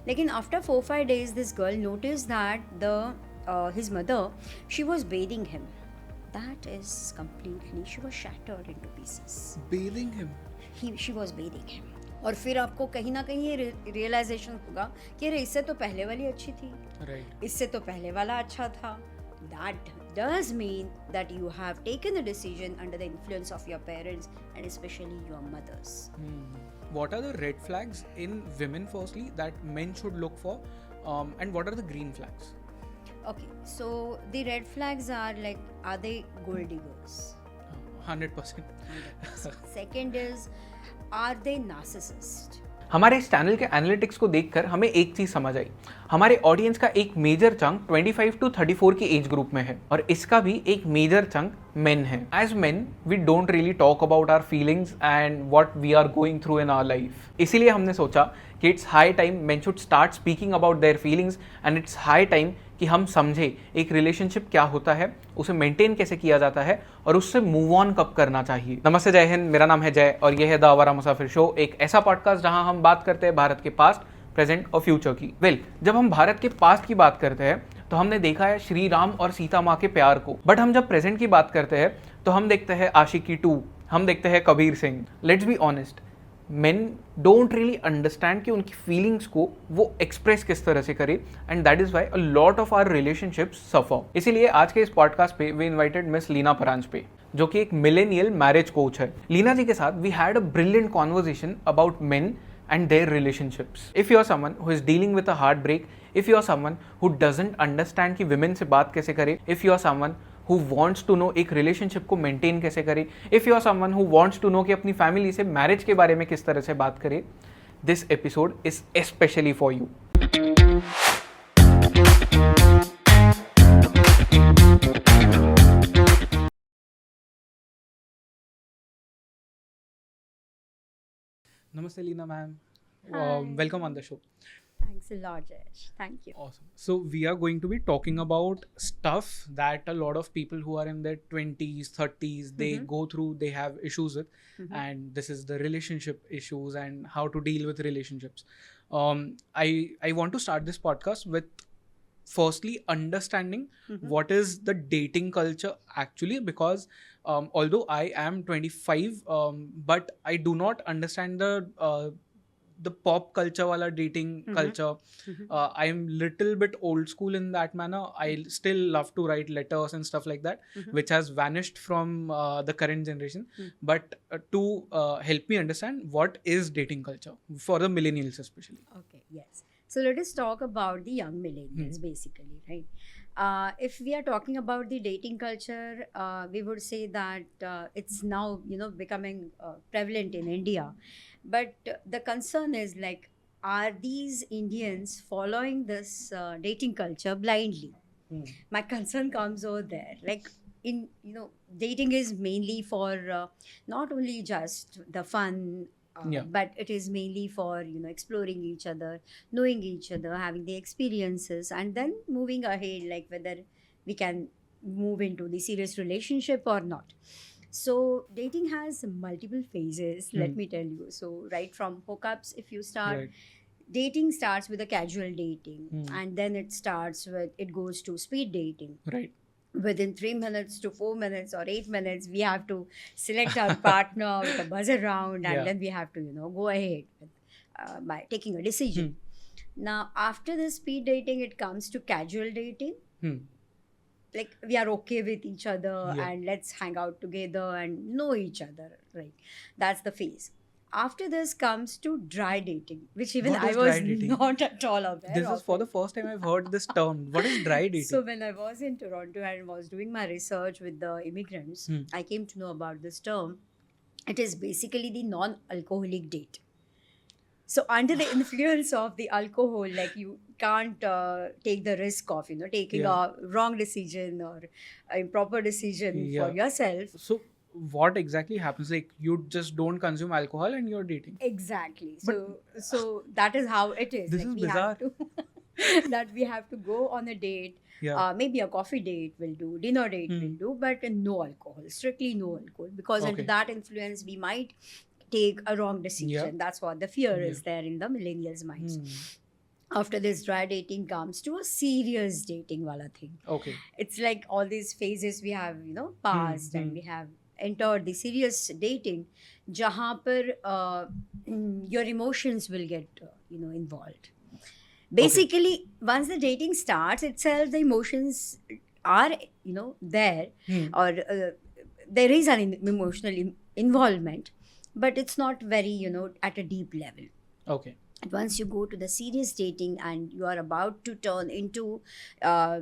Lekin after 4-5 days, this girl noticed that his mother, she was bathing him. That is completely, she was shattered into pieces. Bathing him. She was bathing him. और फिर आपको कहीं ना कहीं ये realisation होगा कि अरे इससे तो पहले वाली अच्छी थी, Right. इससे तो पहले वाला अच्छा था. That does mean that you have taken the decision under the influence of your parents and especially your mothers. What are the red flags in women firstly that men should look for, and what are the green flags? Okay, so the red flags are like, are they gold diggers? 100%. 100%. Second is, are they narcissist? हमारे इस channel के analytics को देखकर हमें एक चीज़ समझ आई, हमारे audience का एक मेजर चंक 25 to 34 की एज ग्रुप में है और इसका भी एक मेजर चंक मेन है. As men we don't really talk about our feelings and what we are going through in our life. इसीलिए हमने सोचा कि it's high time men should start speaking about their feelings and it's high time कि हम समझे एक relationship क्या होता है, उसे मेंटेन कैसे किया जाता है और उससे मूव ऑन कब करना चाहिए. नमस्ते, जय हिंद. मेरा नाम है जय और यह है द अवारा मुसाफिर शो, एक ऐसा पॉडकास्ट जहां हम बात करते हैं भारत के पास्ट, प्रेजेंट और फ्यूचर की. जब हम भारत के पास्ट की बात करते हैं तो हमने देखा है श्री राम और सीता माँ के प्यार को, बट हम जब प्रेजेंट की बात करते हैं तो हम देखते हैं आशिकी 2, हम देखते हैं Kabir Singh. Let's be honest, men don't really understand कि उनकी फीलिंग्स को वो एक्सप्रेस किस तरह से करे and that is why a lot of our relationships suffer. इसीलिए आज के इस पॉडकास्ट पे we invited miss Leena Paranjpe, जो कि एक मिलेनियल मैरिज कोच है. लीना जी के साथ we had a brilliant conversation about men and their relationships. If you are someone who is dealing with a heartbreak, if you are someone who doesn't understand कि women से बात कैसे करे, if you are someone who wants to know एक relationship को maintain कैसे करे, if you are someone who wants to know कि अपनी family से marriage के बारे में किस तरह से बात करे, this episode is especially for you. Namaste, Leena ma'am. Hi. Welcome on the show. Thanks a lot, Jayesh. Thank you. Awesome. So we are going to be talking about stuff that a lot of people who are in their 20s, 30s, they go through, they have issues with, and this is the relationship issues and how to deal with relationships. I want to start this podcast with firstly understanding what is the dating culture actually, because although I am 25, but I do not understand the pop culture wala dating culture. I am little bit old school in that manner. I still love to write letters and stuff like that, which has vanished from the current generation. But to help me understand what is dating culture for the millennials especially. Okay, yes. So let us talk about the young millennials basically, right? If we are talking about the dating culture, we would say that it's now, becoming prevalent in India. But the concern is like, are these Indians following this dating culture blindly? My concern comes over there. Like, dating is mainly for not only just the fun, but it is mainly for exploring each other, knowing each other, having the experiences, and then moving ahead, like whether we can move into the serious relationship or not. So dating has multiple phases, let me tell you. So right from hookups, if you start, Right. dating starts with a casual dating, and then it goes to speed dating. Right. Within 3 minutes to 4 minutes or 8 minutes, we have to select our partner with a buzzer round, and then we have to, go ahead with, by taking a decision. Now, after the speed dating, it comes to casual dating. Like, we are okay with each other and let's hang out together and know each other, right? That's the phase. After this comes to dry dating, which even What I is was dry dating? not at all aware This of. is for the first time I've heard this term. What is dry dating? So when I was in Toronto and was doing my research with the immigrants, I came to know about this term. It is basically the non-alcoholic date. So under the influence of the alcohol, like you can't take the risk of, taking a wrong decision or improper decision for yourself. So what exactly happens? Like, you just don't consume alcohol and you're dating. Exactly. So that is how it is. This like is we bizarre. have to that we have to go on a date. Maybe a coffee date will do, dinner date will do, but no alcohol, strictly no alcohol, because under that influence we might take a wrong decision. That's what the fear is there in the millennials' minds. After this dry dating comes to a serious dating wala thing. Okay. It's like all these phases we have, passed, and we have entered the serious dating, jahan par your emotions will get, involved. Basically, once the dating starts itself, the emotions are, there, or there is an emotional involvement, but it's not very, at a deep level. Okay. Once you go to the serious dating and you are about to turn into, uh,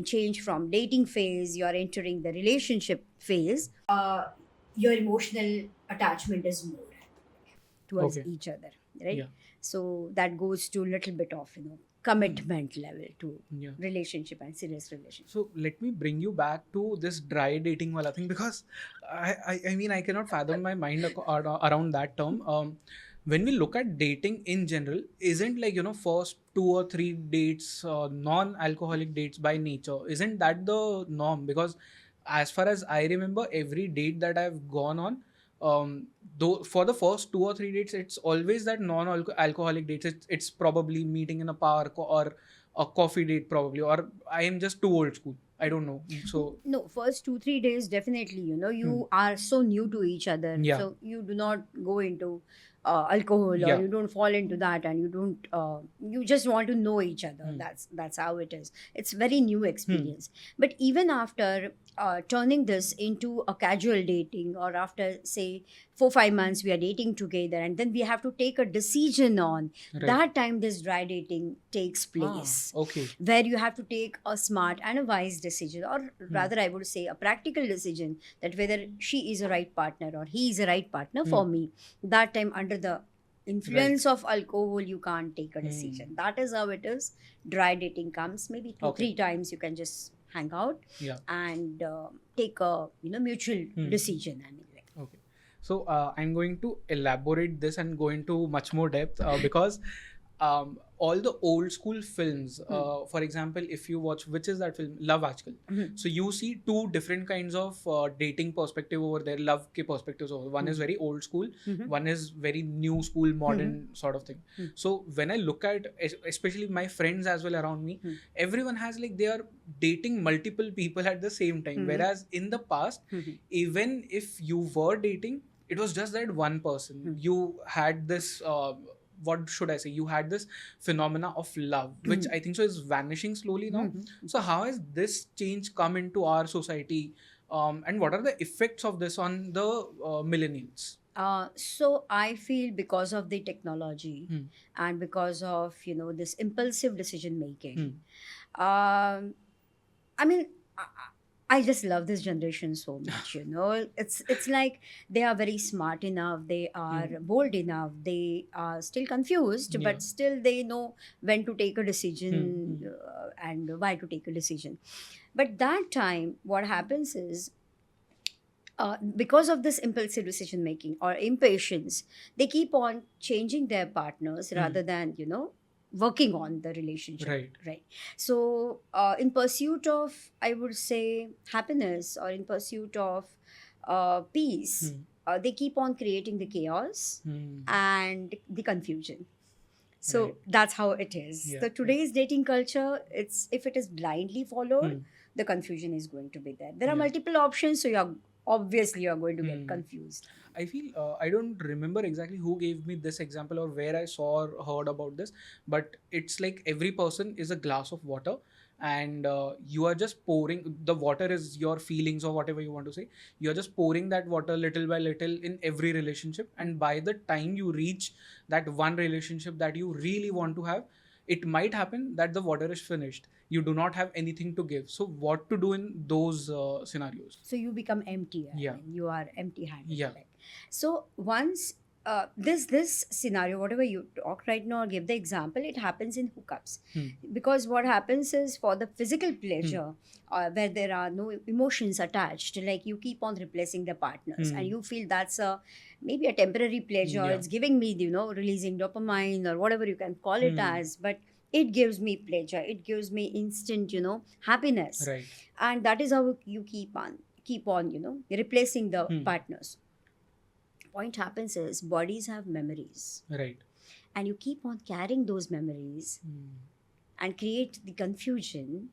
change from dating phase, you are entering the relationship phase, your emotional attachment is more towards Okay. each other, right? Yeah. So that goes to a little bit of, commitment level to Yeah. relationship and serious relationship. So let me bring you back to this dry dating wala thing, because I mean I cannot fathom my mind around that term. When we look at dating in general, isn't like first 2 or 3 dates, non-alcoholic dates by nature, isn't that the norm? Because as far as I remember, every date that I've gone on, though for the first 2 or 3 dates, it's always that non-alcoholic dates. It's probably meeting in a park or a coffee date probably, or I am just too old school. I don't know. So No, first 2-3 days definitely, you are so new to each other, yeah, so you do not go into alcohol, or yeah, you don't fall into that, and you don't you just want to know each other. That's how it is. It's very new experience. But even after turning this into a casual dating, or after say 4-5 months we are dating together, and then we have to take a decision on right. that time, this dry dating takes place, Okay. where you have to take a smart and a wise decision, or rather I would say a practical decision, that whether she is a right partner or he is a right partner for me. That time, under the influence of alcohol, you can't take a decision. That is how it is. Dry dating comes maybe 2-3 times, you can just hang out and take a mutual decision. Okay. So I'm going to elaborate this and go into much more depth, because all the old school films, for example, if you watch, which is that film, Love Aajkal. So you see two different kinds of dating perspective over there, love ke perspectives over. One is very old school, one is very new school, modern sort of thing. So when I look at, especially my friends as well around me, everyone has like, they are dating multiple people at the same time. Whereas in the past, even if you were dating, it was just that one person. You had this what should I say? You had this phenomena of love, which I think so is vanishing slowly now. So how has this change come into our society, and what are the effects of this on the millennials? So I feel because of the technology and because of this impulsive decision making. I mean, I just love this generation so much. It's like they are very smart enough, they are bold enough, they are still confused, but still they know when to take a decision and why to take a decision. But that time, what happens is, because of this impulsive decision making or impatience, they keep on changing their partners rather than working on the relationship. Right. So in pursuit of, I would say, happiness, or in pursuit of peace, they keep on creating the chaos and the confusion. So that's how it is. The today's dating culture, it's, if it is blindly followed, the confusion is going to be there. There are multiple options, so you're going to get confused. I feel I don't remember exactly who gave me this example or where I saw or heard about this, but it's like every person is a glass of water, and you are just pouring, the water is your feelings or whatever you want to say. You're just pouring that water little by little in every relationship, and by the time you reach that one relationship that you really want to have, it might happen that the water is finished. You do not have anything to give. So what to do in those scenarios? So you become empty. Yeah. You are empty-handed. Yeah. So once this scenario, whatever you talk right now or give the example, it happens in hookups. Because what happens is, for the physical pleasure, where there are no emotions attached, like you keep on replacing the partners, and you feel that's maybe a temporary pleasure. Yeah. It's giving me, releasing dopamine or whatever you can call it as, but it gives me pleasure. It gives me instant, happiness. Right. And that is how you keep on, replacing the partners. Point happens is, bodies have memories. Right. and you keep on carrying those memories and create the confusion,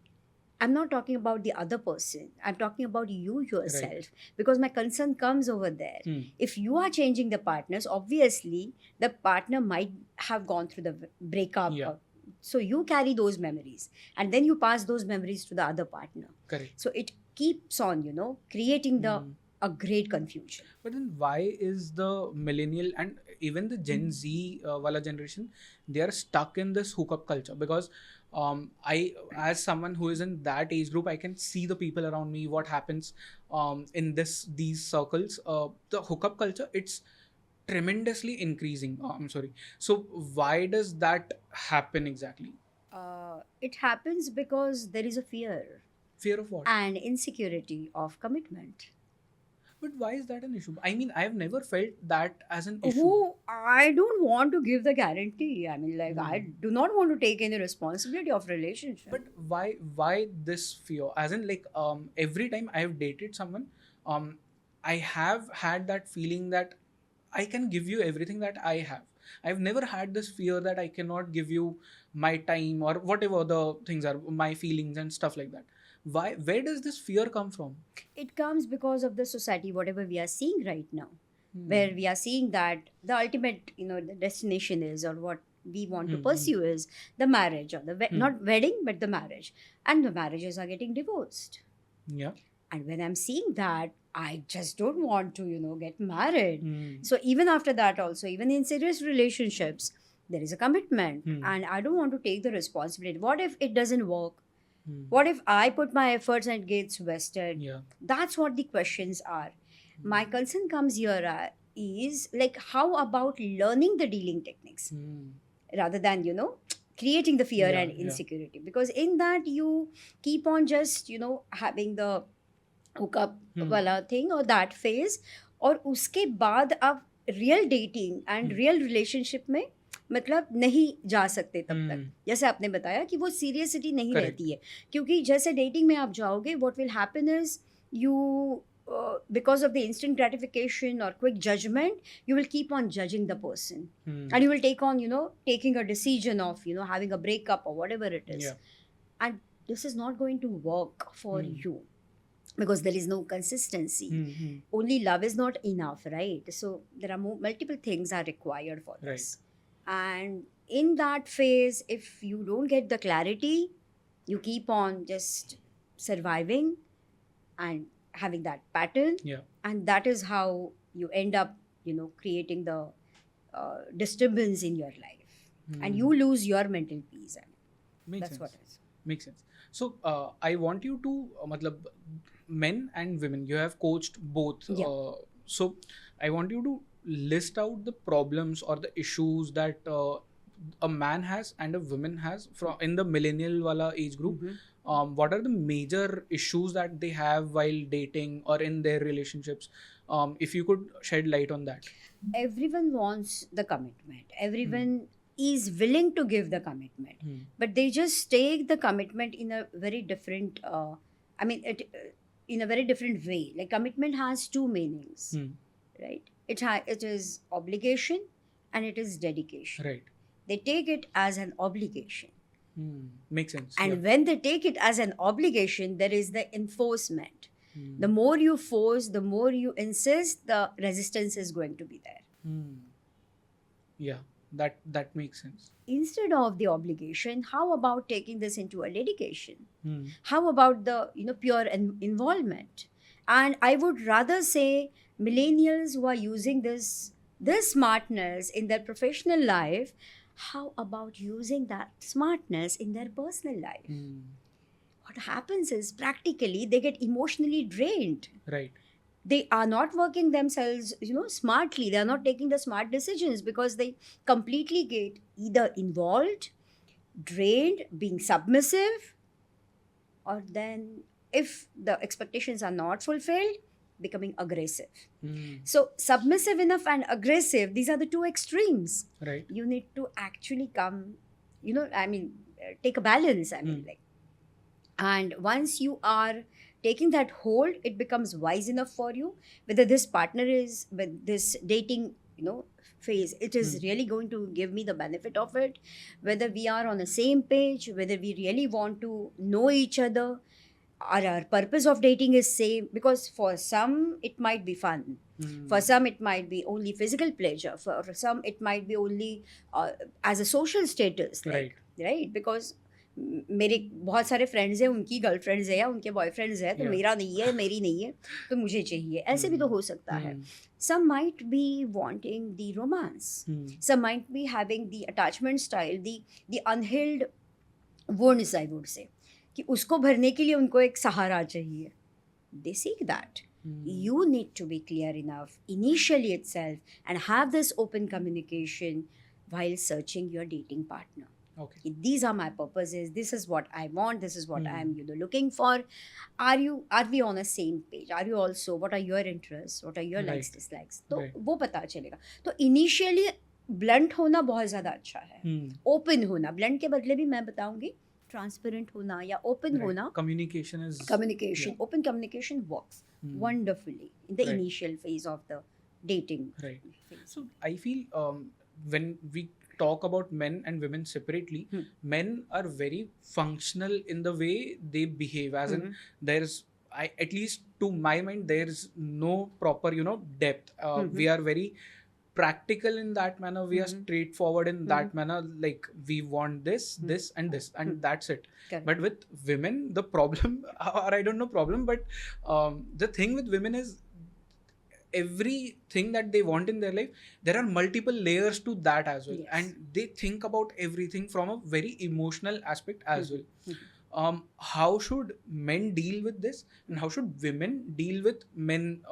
I'm not talking about the other person. I'm talking about you yourself. Right. Because my concern comes over there. If you are changing the partners, obviously the partner might have gone through the breakup. Yeah. So you carry those memories and then you pass those memories to the other partner. Correct. So it keeps on, creating a great confusion. But then why is the millennial and even the Gen Z wala generation, they are stuck in this hookup culture? Because I, as someone who is in that age group, I can see the people around me, what happens in these circles. The hookup culture, it's tremendously increasing. I'm sorry. So why does that happen exactly? It happens because there is a fear Fear of what? and insecurity of commitment. But why is that an issue? I mean, I've never felt that as an issue. Who I don't want to give the guarantee. I mean, like, I do not want to take any responsibility of relationship. But why this fear? As in, like, every time I have dated someone, I have had that feeling that I can give you everything that I have. I've never had this fear that I cannot give you my time or whatever the things are, my feelings and stuff like that. Where does this fear come from? It comes because of the society, whatever we are seeing right now, where we are seeing that the ultimate, the destination is, or what we want to pursue is the marriage, or the not wedding, but the marriage. And the marriages are getting divorced. Yeah. And when I'm seeing that, I just don't want to, get married. So even after that also, even in serious relationships, there is a commitment. And I don't want to take the responsibility. What if it doesn't work? What if I put my efforts and it gets wasted? Yeah. That's what the questions are. My concern comes here is like, how about learning the dealing techniques rather than, creating the fear and insecurity? Because in that you keep on just, having the hookup wala thing or that phase, और उसके बाद आप real dating and real relationship में मतलब नहीं जा सकते तब तक. जैसे आपने बताया कि वो सीरियसिटी नहीं रहती है, क्योंकि जैसे डेटिंग में आप जाओगे, what will happen is you because of the instant gratification or quick judgment, you will keep on judging the person and you will take on taking a decision of having a breakup or whatever it is, and this is not going to work for you because there is no consistency. Only love is not enough, right? So there are multiple things are required for this. And in that phase, if you don't get the clarity, you keep on just surviving and having that pattern. And that is how you end up, creating the disturbance in your life. And you lose your mental peace. That's what it is. Makes sense. So I want you to, men and women, you have coached both. So I want you to list out the problems or the issues that a man has and a woman has in the millennial wala age group. What are the major issues that they have while dating or in their relationships? If you could shed light on that. Everyone wants the commitment. Everyone is willing to give the commitment, but they just take the commitment in a very different in a very different way. Like, commitment has two meanings, right? It is obligation and it is dedication. Right. They take it as an obligation. Makes sense. And when they take it as an obligation, there is the enforcement. The more you force, the more you insist, the resistance is going to be there. Yeah, that makes sense. Instead of the obligation, how about taking this into a dedication? How about the pure involvement? And I would rather say millennials who are using this smartness in their professional life, how about using that smartness in their personal life? What happens is, practically, they get emotionally drained. Right. They are not working themselves, smartly. They are not taking the smart decisions because they completely get either involved, drained, being submissive, or then if the expectations are not fulfilled, becoming aggressive. So submissive enough and aggressive, these are the two extremes. Right. You need to actually come, take a balance. And once you are taking that hold, it becomes wise enough for you, whether this partner is with this dating, phase, it is really going to give me the benefit of it, whether we are on the same page, whether we really want to know each other, or our purpose of dating is same. Because for some it might be fun, for some it might be only physical pleasure, for some it might be only as a social status, like, right? Because मेरे बहुत सारे friends हैं, उनकी girlfriends है या उनके boyfriends है, तो मेरा नहीं है, मेरी नहीं है, तो मुझे चाहिए, ऐसे भी तो हो सकता है. Some might be wanting the romance, some might be having the attachment style, the unhealed wounds, I would say, कि उसको भरने के लिए उनको एक सहारा चाहिए. They seek that. You need to be clear enough initially itself and have this open communication while searching your dating partner. Okay. These are my purposes. This is what I want. This is what I am, looking for. Are we on the same page? Are you also? What are your interests? What are your likes, dislikes? तो वो पता चलेगा. तो initially blunt होना बहुत ज़्यादा अच्छा है. Open होना. Blunt के बदले भी मैं बताऊंगी transparent होना या open होना. Communication. Open communication works wonderfully in the initial phase of the dating. Right. So I feel when we talk about men and women separately, men are very functional in the way they behave, as in there's, at least to my mind, there's no proper depth. We are very practical in that manner, we are straightforward in that manner, like we want this and this, and that's it. Correct. But with women, the problem, or I don't know problem, but the thing with women is everything that they want in their life, there are multiple layers to that as well. Yes. And they think about everything from a very emotional aspect as well. How should men deal with this, and how should women deal with men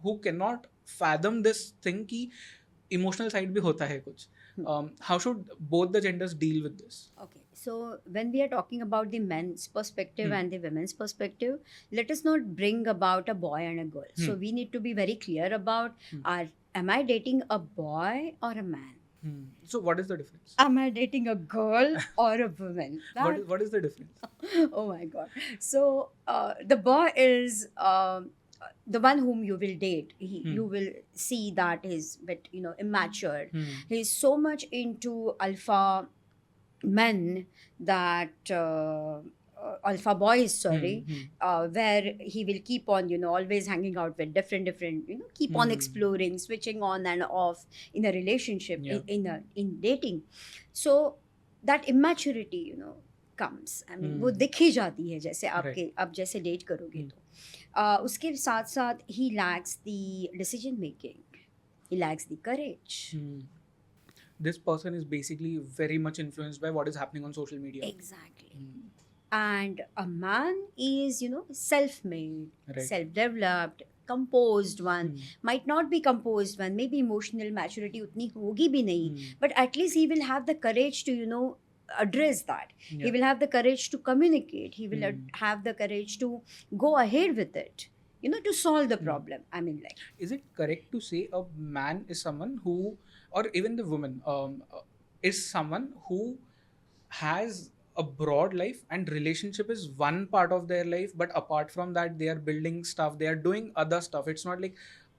who cannot fathom this thing ki emotional side bhi hota hai kuch? How should both the genders deal with this? Okay. So when we are talking about the men's perspective and the women's perspective, let us not bring about a boy and a girl. So we need to be very clear about, am I dating a boy or a man? So what is the difference? Am I dating a girl or a woman? What is the difference? Oh my God. So the boy is the one whom you will date. You will see that he's a bit, immature. He's so much into alpha men that alpha boys, where he will keep on, always hanging out with different, keep on exploring, switching on and off in a relationship, in dating. So that immaturity, comes. I mean, वो दिख ही जाती है जैसे आपके अब जैसे date करोगे तो उसके साथ साथ he lacks the decision making, he lacks the courage. This person is basically very much influenced by what is happening on social media. Exactly. And a man is, self-made, self-developed, composed one, might not be composed one, maybe emotional maturity utni hogi bhi nahi, but at least he will have the courage to, address that. He will have the courage to communicate. He will have the courage to go ahead with it, to solve the problem. I mean, like. Is it correct to say a man is someone who, or even the woman, is someone who has a broad life and relationship is one part of their life, but apart from that, they are building stuff, they are doing other stuff. It's not like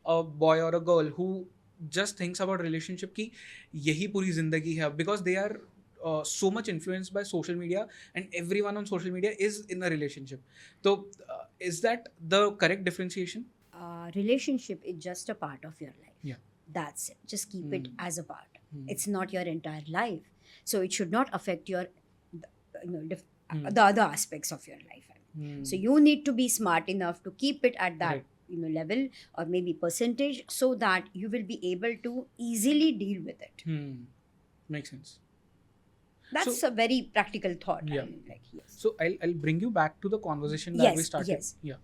a boy or a girl who just thinks about relationship ki yahi puri zindagi hai, because they are so much influenced by social media, and everyone on social media is in a relationship. So is that the correct differentiation? Relationship is just a part of your life. Yeah. That's it. Just keep it as a part. It's not your entire life. So it should not affect your the other aspects of your life. So you need to be smart enough to keep it at that level or maybe percentage, so that you will be able to easily deal with it. Makes sense. That's a very practical thought. Yeah. I mean, like, yes. So I'll bring you back to the conversation that we started. Yes. Yeah.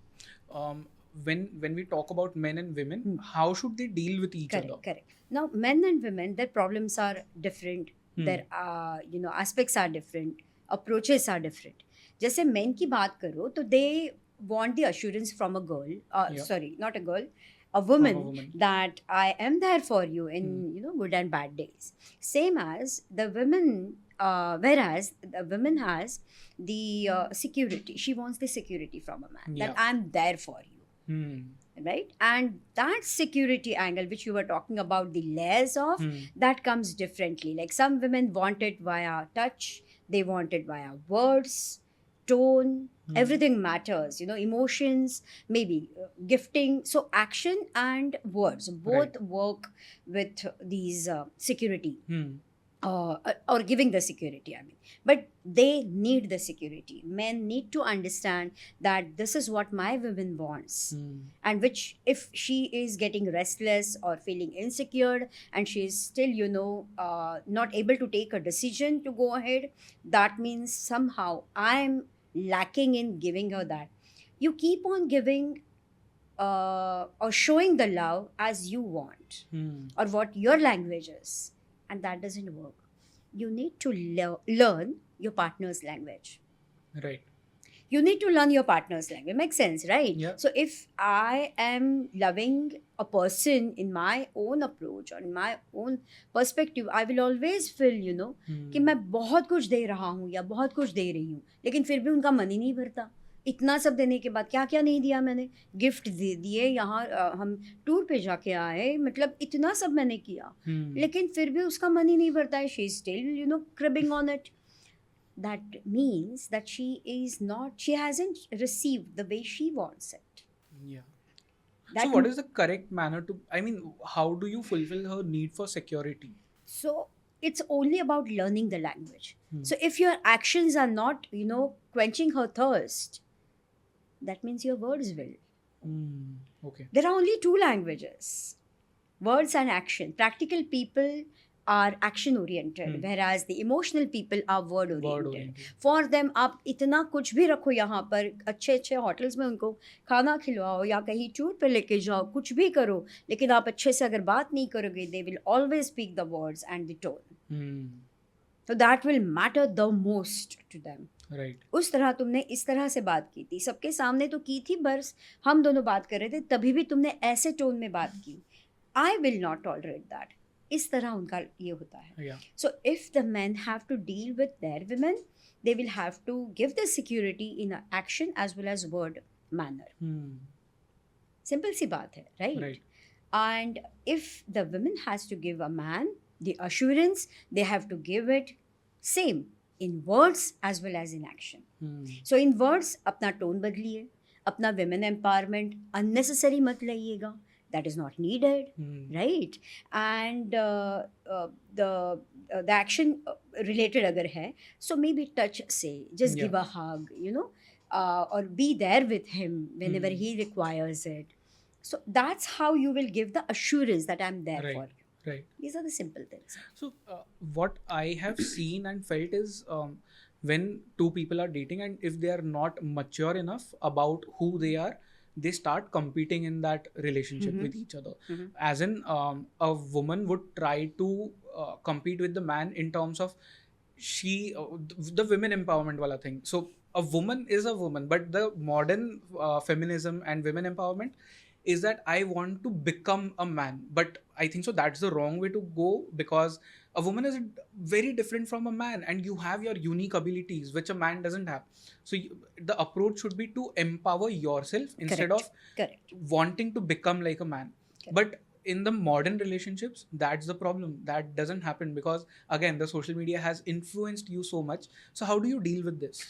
When we talk about men and women, how should they deal with each other? Correct. Now, men and women, their problems are different. Their aspects are different. Approaches are different. जैसे men की बात करो तो they want the assurance from a girl. Sorry, not a girl. A woman, that I am there for you in good and bad days. Same as the women, whereas the woman has the security. She wants the security from a man, that I'm there for you. Hmm. right? And that security angle which you were talking about, the layers of, Hmm. that comes differently. Like some women want it via touch, they want it via words, tone, everything matters, emotions, maybe gifting. So action and words Right. both work with these security, Hmm. or giving the security, I mean. But they need the security. Men need to understand that this is what my woman wants. Hmm. And which, if she is getting restless or feeling insecure and she is still, not able to take a decision to go ahead, that means somehow I'm lacking in giving her that. You keep on giving or showing the love as you want Hmm. or what your language is, and that doesn't work. You need to learn your partner's language. Right. You need to learn your partner's language. Makes sense, right? Yeah. So if I am loving a person in my own approach or in my own perspective, I will always feel, कि मैं बहुत कुछ दे रहा हूँ या बहुत कुछ दे रही हूँ, लेकिन फिर भी उनका मन ही नहीं भरता. इतना सब देने के बाद क्या क्या नहीं दिया मैंने. गिफ्ट दे दिए, यहाँ हम टूर पे जाके आए, मतलब इतना सब मैंने किया, लेकिन फिर भी उसका मन ही नहीं भरता है. She is still cribbing on it. That means that she hasn't received the way she wants it. Yeah. That So what is the correct manner to, I mean, how do you fulfill her need for security? So it's only about learning the language. So if your actions are not, quenching her thirst, that means your words will. Okay. There are only two languages, words and action. Practical people are action oriented, whereas the emotional people are word oriented. For them, आप इतना कुछ भी रखो यहाँ पर, अच्छे अच्छे hotels में उनको खाना खिलवाओ या कहीं टूर पे लेके जाओ, कुछ भी करो, लेकिन आप अच्छे से अगर बात नहीं करोगे, they will always speak the words and the tone. So that will matter the most to them. Right. उस तरह तुमने इस तरह से बात की थी, सबके सामने तो की थी, बस हम दोनों बात कर रहे थे, तभी भी तुमने ऐसे टोन में बात की. I will not tolerate that. इस तरह उनका ये होता है. Yeah. So if the men have to deal with their women, they will have to give the security in action as well as word manner. Simple सी बात है, right? And if the woman has to give a man the assurance, they have to give it same in words as well as in action. So in words, अपना tone बदलिए, अपना women empowerment unnecessary मत लाइएगा. That is not needed, right? And the action related अगर है, so maybe touch say, just give a hug, or be there with him whenever he requires it. So that's how you will give the assurance that I'm there for you. Right. These are the simple things. So what I have seen and felt is when two people are dating and if they are not mature enough about who they are, they start competing in that relationship with each other. As in a woman would try to compete with the man in terms of the women empowerment wala thing. So a woman is a woman, but the modern feminism and women empowerment is that I want to become a man. But I think so that's the wrong way to go, because a woman is very different from a man and you have your unique abilities which a man doesn't have. So the approach should be to empower yourself instead of wanting to become like a man. But in the modern relationships, that's the problem. That doesn't happen because, again, the social media has influenced you so much. So how do you deal with this?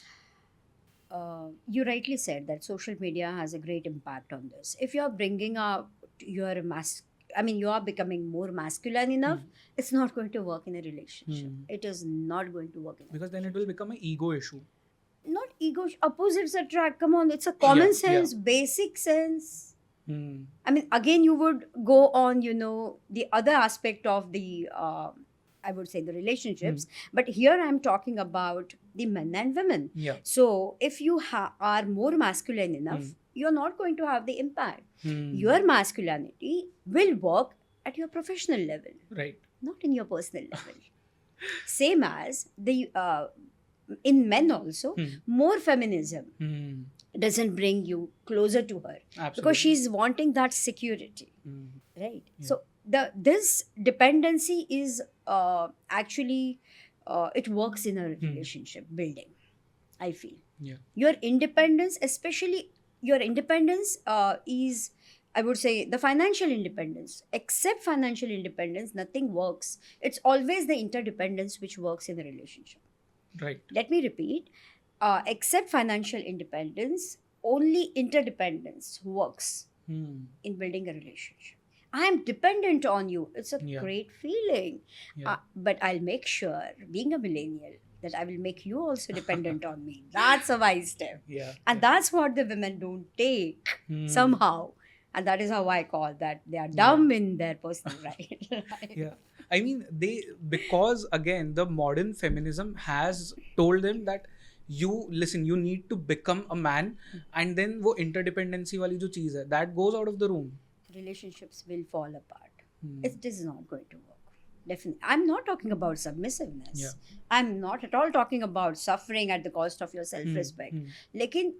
You rightly said that social media has a great impact on this. If you're bringing up you are becoming more masculine enough, it's not going to work in a relationship. It is not going to work because then it will become an ego issue. Not ego, opposites attract. Come on, it's a common sense, basic sense. I mean, again, you would go on, the other aspect of the I would say the relationships, but here I'm talking about the men and women. So if you are more masculine enough, you're not going to have the impact. Your masculinity will work at your professional level, right? Not in your personal level. Same as the in men also, more feminism doesn't bring you closer to her. Absolutely. Because she's wanting that security, right? So this dependency is actually it works in a relationship building, I feel. Your independence, especially your independence is, I would say, the financial independence. Except financial independence, nothing works. It's always the interdependence which works in a relationship. Right. Let me repeat. Except financial independence, only interdependence works in building a relationship. I am dependent on you. It's a great feeling. But I'll make sure, being a millennial, that I will make you also dependent on me. That's a wise step. And that's what the women don't take somehow. And that is how I call that they are dumb in their personal right. Yeah. I mean, because again, the modern feminism has told them that you need to become a man, and then wo interdependency wali jo cheez hai, that goes out of the room. Relationships will fall apart. It is not going to work. Definitely. I'm not talking about submissiveness. I'm not at all talking about suffering at the cost of your self-respect. Lekin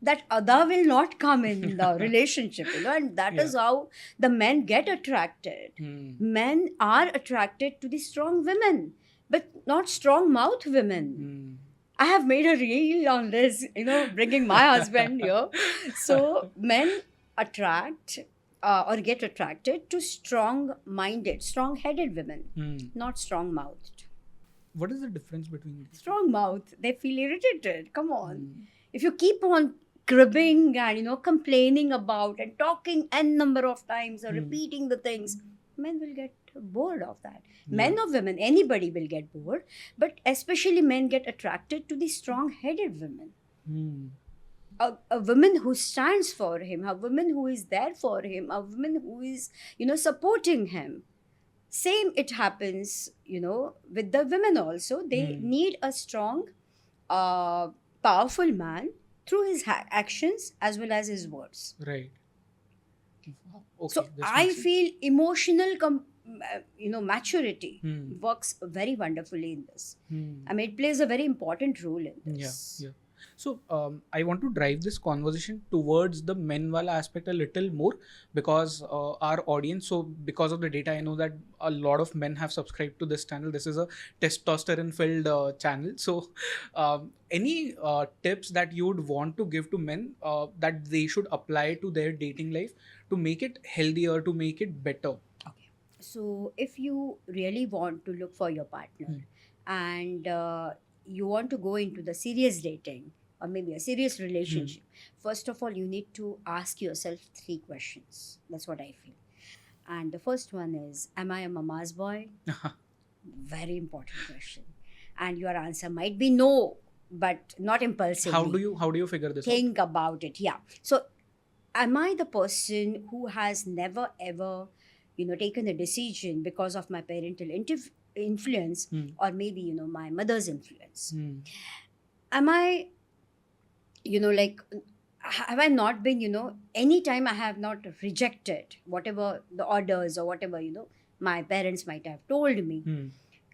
that other will not come in the relationship, and that is how the men get attracted. Men are attracted to the strong women, but not strong mouth women. I have made a reel on this, bringing my husband here. So men attract or get attracted to strong-minded, strong-headed women, not strong-mouthed. What is the difference between strong mouth? They feel irritated. Come on. If you keep on cribbing and complaining about and talking n number of times or repeating the things, men will get bored of that. Men or women, anybody will get bored, but especially men get attracted to the strong-headed women. A woman who stands for him, a woman who is there for him, a woman who is supporting him. Same it happens with the women also. They need a strong powerful man through his actions as well as his words. Right. Okay, so I feel emotional maturity works very wonderfully in this. I mean, it plays a very important role in this. So I want to drive this conversation towards the men wala aspect a little more, because our audience, so because of the data, I know that a lot of men have subscribed to this channel. This is a testosterone filled channel. So any tips that you would want to give to men that they should apply to their dating life to make it healthier, to make it better? Okay. So if you really want to look for your partner and you want to go into the serious dating or maybe a serious relationship, first of all, you need to ask yourself 3 questions. That's what I feel. And the first one is, am I a mama's boy? Very important question. And your answer might be no, but not impulsively. How do you figure this out? Think about it. Yeah. So am I the person who has never ever, taken a decision because of my parental influence or maybe my mother's influence? Am I have I not been anytime I have not rejected whatever the orders or whatever my parents might have told me,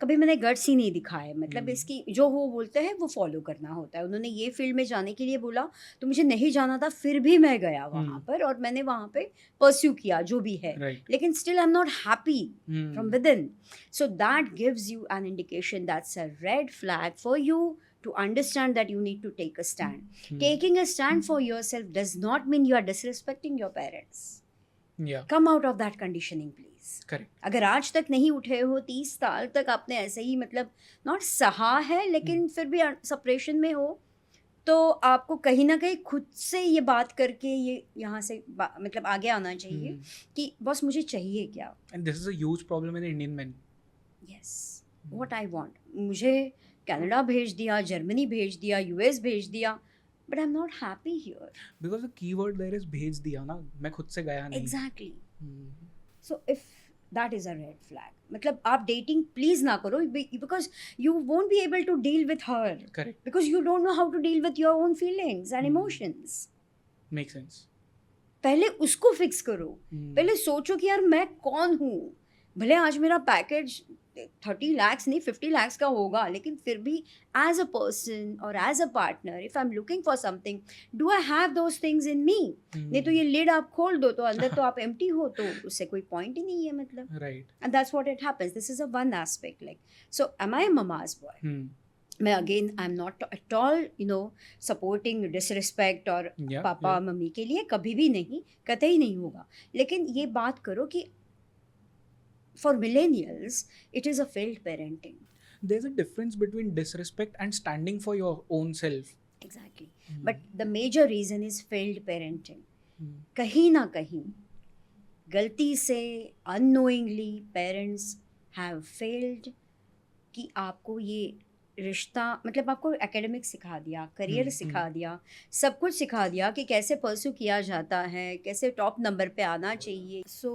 कभी मैंने guts ही नहीं दिखाए. मतलब इसकी जो वो बोलते हैं वो फॉलो करना होता है. उन्होंने ये फील्ड में जाने के लिए बोला तो मुझे नहीं जाना था, फिर भी मैं गया वहाँ पर और मैंने वहाँ पे परस्यू किया जो भी है. लेकिन still I am not happy from with in. So that gives you an indication that's a red flag for you to understand that you need to take a stand. Taking a stand for yourself does not mean you are disrespecting your parents. Come out of that conditioning, please. Correct. अगर आज तक नहीं उठे हो, 30 साल तक आपने ऐसे ही मतलब नॉट सहा है, लेकिन फिर भी सेपरेशन में हो, तो आपको कहीं ना कहीं खुद से ये बात करके ये यहाँ से मतलब आगे आना चाहिए कि बस मुझे चाहिए क्या. And this is a huge problem in Indian men. Yes. What I want. मुझे कनाडा भेज दिया, जर्मनी भेज दिया, यूएस भेज दिया, but I'm not happy here. Because the keyword there is भेज दिया ना, मैं खुद से गया नहीं. Exactly. So if that is a red flag, मतलब आप dating please ना करो because you won't be able to deal with her. Correct. Because you don't know how to deal with your own feelings and emotions. Makes sense. पहले उसको fix करो. पहले सोचो कि यार मैं कौन हूँ. भले आज मेरा पैकेज 30 lakhs नहीं 50 lakhs का होगा, लेकिन फिर भी as a person or as a partner, if I'm looking for something, do I have those things in me? नहीं तो ये lid आप खोल दो तो अंदर तो आप empty हो, तो उससे कोई point ही नहीं है मतलब. Right. And that's what it happens. This is a one aspect. Like, so am I a mama's boy? मैं again I am not at all supporting disrespect और Yeah, पापा yeah. मम्मी के लिए, कभी भी नहीं, कतई नहीं होगा। लेकिन ये बात करो कि for millennials it is a failed parenting. There's a difference between disrespect and standing for your own self. Exactly, but the major reason is failed parenting. Hmm. कहीं ना कहीं गलती से अननोइंगली पेरेंट्स हैव फेल्ड कि आपको ये रिश्ता, मतलब आपको एकेडमिक सिखा दिया, करियर सिखा दिया, सब कुछ सिखा दिया कि कैसे परस्यू किया जाता है, कैसे टॉप नंबर पे आना चाहिए। सो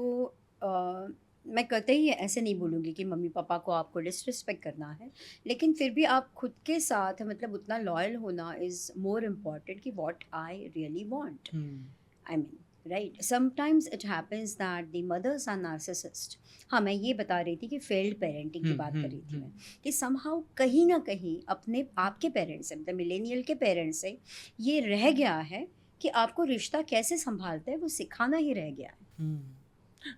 मैं कतई ऐसे नहीं बोलूँगी कि मम्मी पापा को आपको डिसरिस्पेक्ट करना है, लेकिन फिर भी आप खुद के साथ मतलब उतना लॉयल होना इज़ मोर इम्पॉर्टेंट कि what I really want. Hmm. I mean, right? Sometimes it happens that the mothers are narcissist. हाँ, मैं ये बता रही थी कि फेल्ड पेरेंटिंग की बात कर रही थी मैं, कि somehow कहीं ना कहीं अपने आपके पेरेंट्स से, मतलब मिलेनियल के पेरेंट्स से ये रह गया है कि आपको रिश्ता कैसे संभालते हैं वो सिखाना ही रह गया है। Hmm.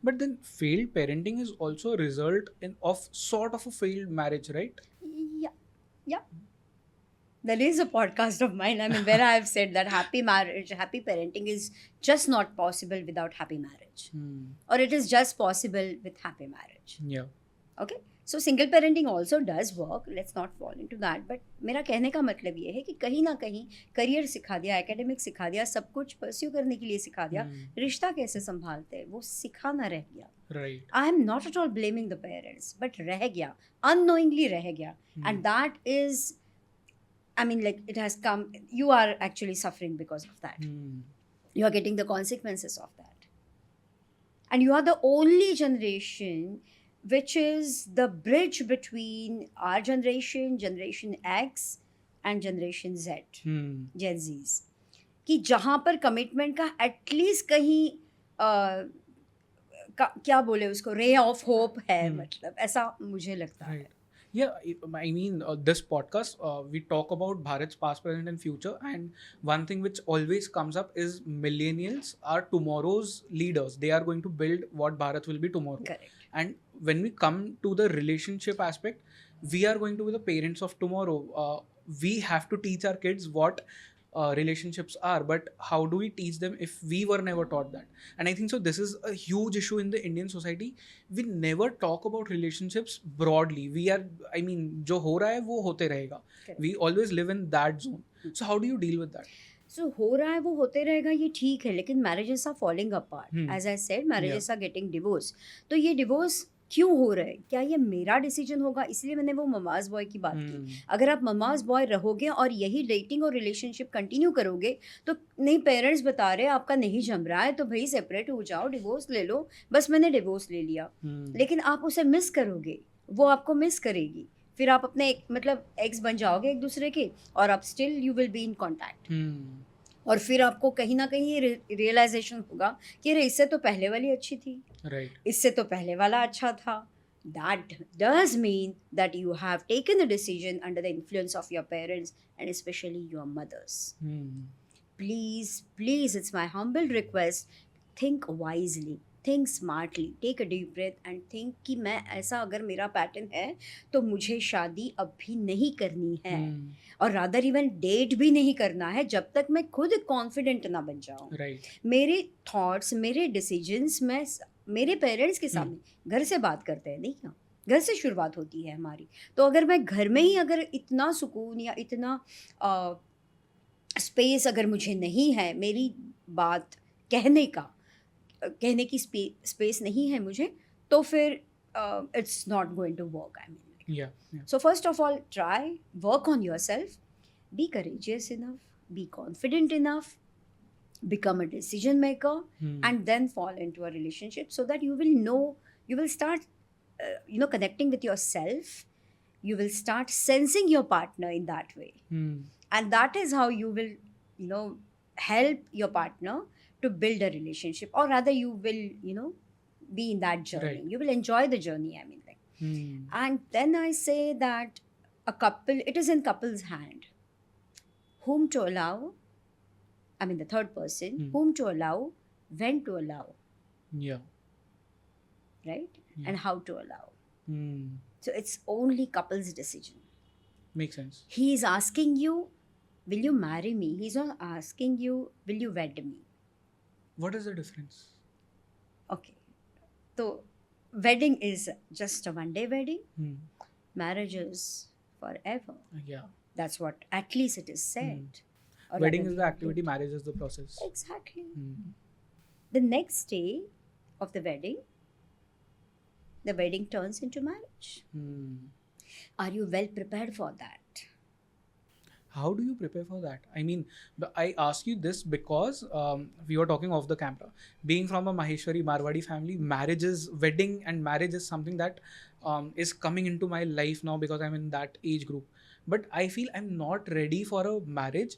But then failed parenting is also a result of sort of a failed marriage, right? Yeah, yeah. There is a podcast of mine, I mean, where I have said that happy marriage, happy parenting is just not possible without happy marriage. Or it is just possible with happy marriage. Yeah. Okay? So single parenting also does work. Let's not fall into that. But मेरा कहने का मतलब ये है कि कहीं ना कहीं करियर सिखा दिया, एकेडमिक सिखा दिया, सब कुछ परस्यू करने के लिए सिखा दिया, रिश्ता कैसे संभालते हैं वो सिखाना रह गया। Right. I am not at all blaming the parents, but रह गया, unknowingly रह गया, and that is, I mean, like, it has come, you are actually suffering because of that. You are getting the consequences of that. And you are the only generation which is the bridge between our generation, Generation X, and Generation Z, Gen Zs. कि जहाँ पर commitment का at least कहीं क्या बोले उसको, ray of hope है, मतलब ऐसा मुझे लगता है। Yeah, I mean, this podcast, we talk about Bharat's past, present, and future. And one thing which always comes up is millennials are tomorrow's leaders. They are going to build what Bharat will be tomorrow. Correct. And when we come to the relationship aspect, we are going to be the parents of tomorrow. We have to teach our kids what relationships are, but how do we teach them if we were never taught that? And I think so this is a huge issue in the Indian society. We never talk about relationships broadly. We are, I mean, jo ho raha hai wo hote rahega. We always live in that zone. So how do you deal with that? So हो रहा है वो होते रहेगा, ये ठीक है, लेकिन marriages are falling apart, as I said, marriages are getting divorce. तो ये डिवोर्स क्यों हो रहा है? क्या ये मेरा डिसीजन होगा? इसलिए मैंने वो ममाज बॉय की बात की। अगर आप ममाज बॉय रहोगे और यही डेटिंग और रिलेशनशिप कंटिन्यू करोगे तो नहीं, पेरेंट्स बता रहे आपका नहीं जम रहा है तो भाई सेपरेट हो जाओ, डिवोर्स ले लो, बस मैंने डिवोर्स ले लिया। लेकिन आप उसे मिस करोगे, वो आपको मिस करेगी, फिर आप अपने मतलब एक्स बन जाओगे एक दूसरे के, और आप still you will be in contact. और फिर आपको कहीं ना कहीं ये रियलाइजेशन होगा कि अरे इससे तो पहले वाली अच्छी थी, इससे तो पहले वाला अच्छा था। That does mean that you have taken a decision under the influence of your parents and especially your mothers. Please, please, it's my humble request, think wisely, think smartly, take a deep breath and think कि मैं ऐसा अगर मेरा pattern है तो मुझे शादी अभी नहीं करनी है, और रादर इवन डेट भी नहीं करना है जब तक मैं खुद कॉन्फिडेंट ना बन जाऊँ। मेरे थॉट्स, मेरे डिसीजंस मैं मेरे पेरेंट्स के सामने घर से बात करते हैं, नहीं क्या, घर से शुरुआत होती है हमारी। तो अगर मैं घर में ही अगर इतना सुकून या इतना स्पेस अगर मुझे नहीं है, मेरी बात कहने की स्पेस नहीं है मुझे, तो फिर it's not going to work. I mean, so first of all try, work on yourself, be courageous enough, be confident enough, become a decision maker, and then fall into a relationship so that you will know, you will start connecting with yourself, you will start sensing your partner in that way, and that is how you will help your partner to build a relationship, or rather you will be in that journey. You will enjoy the journey, I mean, like, and then I say that it is in couple's hand whom to allow, I mean the third person, whom to allow, when to allow, right, and how to allow. So it's only couple's decision. Makes sense. He is asking you, will you marry me? He's not asking you, will you wed me? What is the difference? Okay. So, wedding is just a one-day wedding. Marriage is forever. Yeah. That's what at least it is said. Or Wedding rather is we the have activity, it. marriage is the process. Exactly. The next day of the wedding turns into marriage. Are you well prepared for that? How do you prepare for that? I mean, I ask you this because we were talking off the camera. Being from a Maheshwari Marwadi family, wedding and marriage is something that is coming into my life now because I'm in that age group. But I feel I'm not ready for a marriage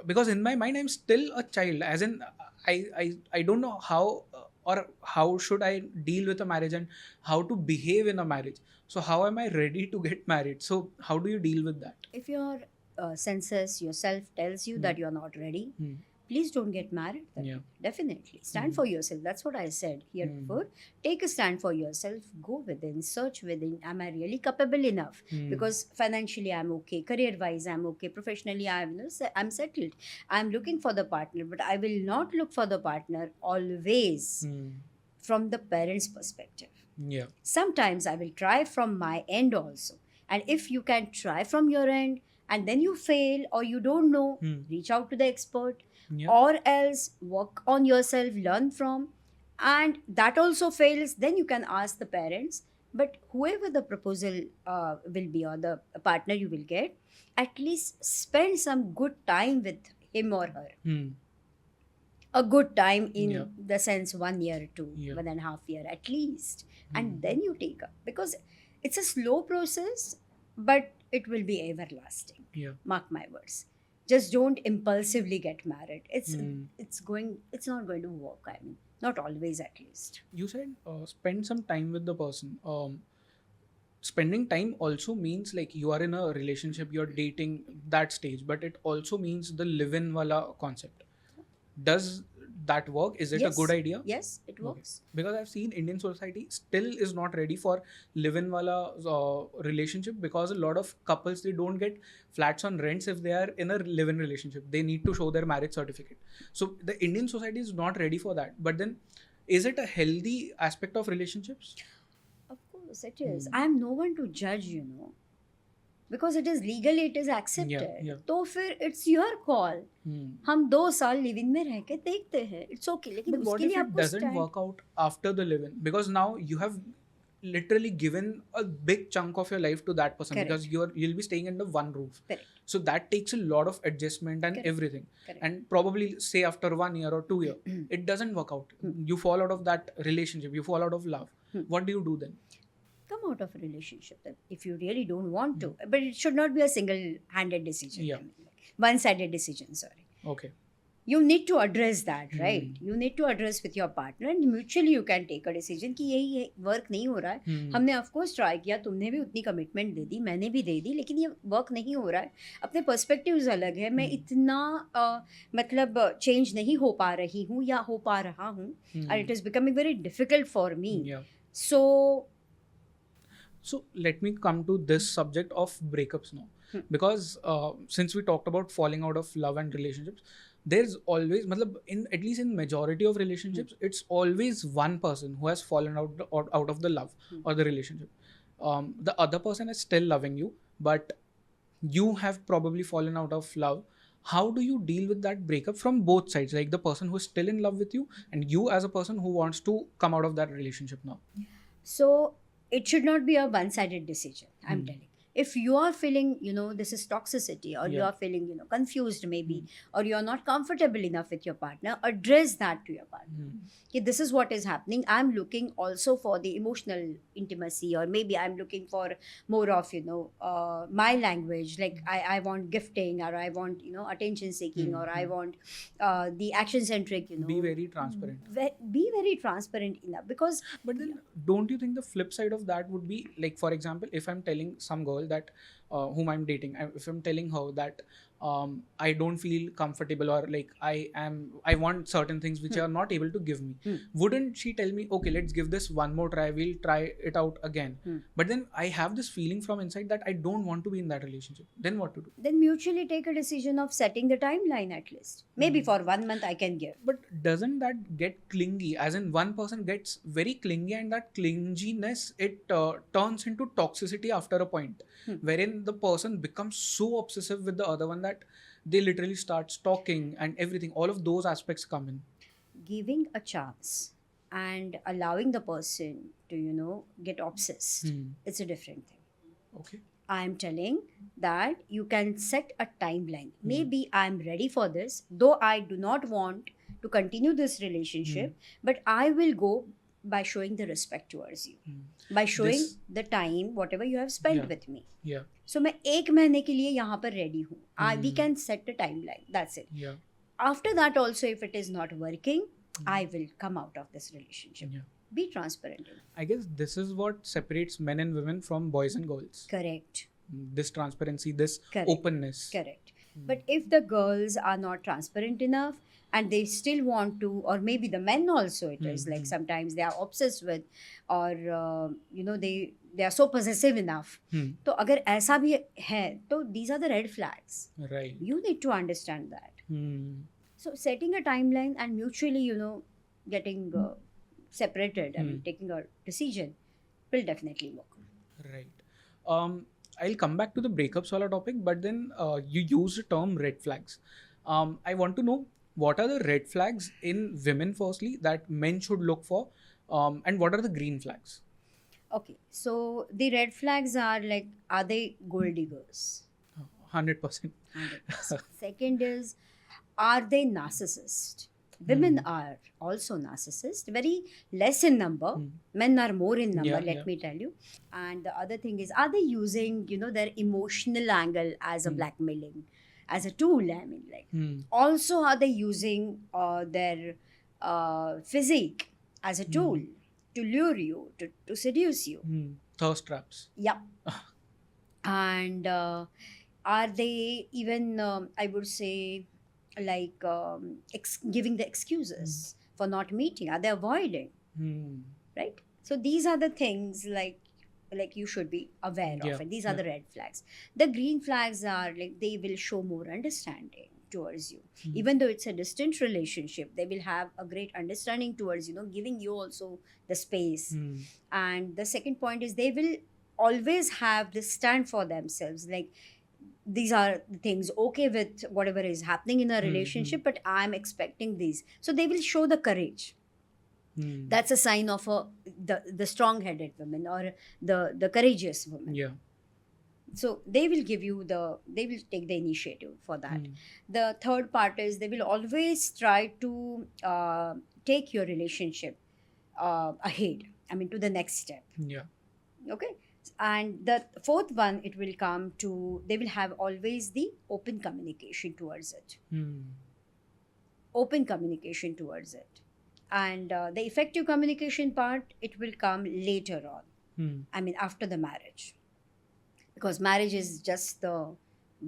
because in my mind I'm still a child. As in, I don't know how or how should I deal with a marriage and how to behave in a marriage. So how am I ready to get married? So how do you deal with that? If your senses, yourself tells you that you're not ready, please don't get married. Yeah. Definitely. Stand for yourself. That's what I said here before. Take a stand for yourself. Go within. Search within. Am I really capable enough? Because financially I'm okay. Career-wise I'm okay. Professionally I'm settled. I'm looking for the partner. But I will not look for the partner always from the parents' perspective. Yeah. Sometimes I will try from my end also. And if you can try from your end and then you fail or you don't know, reach out to the expert Yeah. or else work on yourself, learn from. And that also fails, then you can ask the parents. But whoever the proposal will be or the partner you will get, at least spend some good time with him or her. A good time in the sense 1 year to 1.5 year at least. And then you take up. Because it's a slow process, but it will be everlasting. Yeah. Mark my words. Just don't impulsively get married. It's not going to work. I mean, not always at least. You said spend some time with the person. Spending time also means like you are in a relationship, you're dating that stage, but it also means the live-in wala concept. Does that work? Is it a good idea? Yes, it works. Okay. Because I've seen Indian society still is not ready for live-in wala relationship because a lot of couples, they don't get flats on rents if they are in a live-in relationship. They need to show their marriage certificate. So the Indian society is not ready for that. But then, is it a healthy aspect of relationships? Of course it is. I am no one to judge, because it is legally it is accepted. तो फिर it's your call. हम 2 साल live in में रह के देखते हैं. It's okay. लेकिन But what उसके if लिए it आपको doesn't work out after the live-in? Because now you have literally given a big chunk of your life to that person. Correct. Because you'll be staying under one roof. Correct. So that takes a lot of adjustment and Correct. everything. Correct. And probably say after 1 year or 2 years, it doesn't work out. You fall out of that relationship. You fall out of love. What do you do then? Come out of a relationship if you really don't want to. But it should not be a single-handed decision. Yeah. I mean, one-sided decision, sorry. Okay. You need to address that, right? You need to address with your partner and mutually you can take a decision कि यही work नहीं हो रहा है. हमने of course try किया, तुमने भी उतनी कमिटमेंट दे दी, मैंने भी दे दी, लेकिन ये वर्क नहीं हो रहा है. अपने पर्सपेक्टिव्स अलग है. मैं इतना मतलब चेंज नहीं हो पा रही हूँ या हो पा रहा हूँ. And it is becoming very difficult for me. Yeah. So let me come to this subject of breakups now. Because since we talked about falling out of love and relationships, there's always, at least in majority of relationships, it's always one person who has fallen out of the love or the relationship. The other person is still loving you, but you have probably fallen out of love. How do you deal with that breakup from both sides? Like the person who is still in love with you and you as a person who wants to come out of that relationship now. So it should not be a one-sided decision, I'm telling. If you are feeling, this is toxicity or you are feeling, confused maybe, or you are not comfortable enough with your partner, address that to your partner. Okay, this is what is happening. I'm looking also for the emotional intimacy, or maybe I'm looking for more of, my language. Like I want gifting, or I want, attention seeking, or I want the action centric, Be very transparent. Be very transparent enough because... But then don't you think the flip side of that would be, like, for example, if I'm telling some girl that whom I'm dating, if I'm telling her that I don't feel comfortable, or like I want certain things which are not able to give me, wouldn't she tell me, okay, let's give this one more try, we'll try it out again? But then I have this feeling from inside that I don't want to be in that relationship. Then what to do? Then mutually take a decision of setting the timeline at least. Maybe for 1 month I can give. But doesn't that get clingy? As in, one person gets very clingy, and that clinginess, it turns into toxicity after a point, wherein the person becomes so obsessive with the other one that they literally start stalking and everything. All of those aspects come in. Giving a chance and allowing the person to, get obsessed, it's a different thing. Okay. I'm telling that you can set a timeline. Maybe I'm ready for this, though I do not want to continue this relationship, but I will go by showing the respect towards you, by showing the time, whatever you have spent with me. Yeah. So मैं 1 महीने के लिए यहाँ पर ready हूँ. We can set a timeline. That's it. Yeah. After that also, if it is not working, I will come out of this relationship. Yeah. Be transparent. I guess this is what separates men and women from boys and girls. Correct. This transparency, this Correct. openness. Correct. But if the girls are not transparent enough and they still want to, or maybe the men also, it is like sometimes they are obsessed with, or they are so possessive enough. तो अगर ऐसा भी है, तो these are the red flags. Right. You need to understand that. So setting a timeline and mutually, getting separated, I mean, taking a decision will definitely work. Right. I'll come back to the breakups wala topic, but then you use the term red flags. I want to know, what are the red flags in women firstly that men should look for, and what are the green flags? Okay, so the red flags are like, are they gold diggers? 100%. 100%. Second is, are they narcissists? Women are also narcissists, very less in number. Men are more in number, let me tell you. And the other thing is, are they using, their emotional angle as a blackmailing, as a tool? I mean, like, also are they using their physique as a tool to lure you, to seduce you? Thirst traps. Yeah. And are they even, I would say, like giving the excuses for not meeting? Are they avoiding? Right? So these are the things like you should be aware of it. These are the red flags. The green flags are like, they will show more understanding towards you. Even though it's a distant relationship, they will have a great understanding towards, giving you also the space. And the second point is, they will always have this stand for themselves. Like, these are the things okay with whatever is happening in a relationship, but I'm expecting these. So they will show the courage. That's a sign of the strong-headed woman, or the courageous woman. Yeah. So they will give you they will take the initiative for that. The third part is, they will always try to take your relationship ahead. I mean, to the next step. Yeah. Okay. And the fourth one, it will come to, they will have always the open communication towards it. Open communication towards it. And the effective communication part, it will come later on. I mean, after the marriage. Because marriage is just the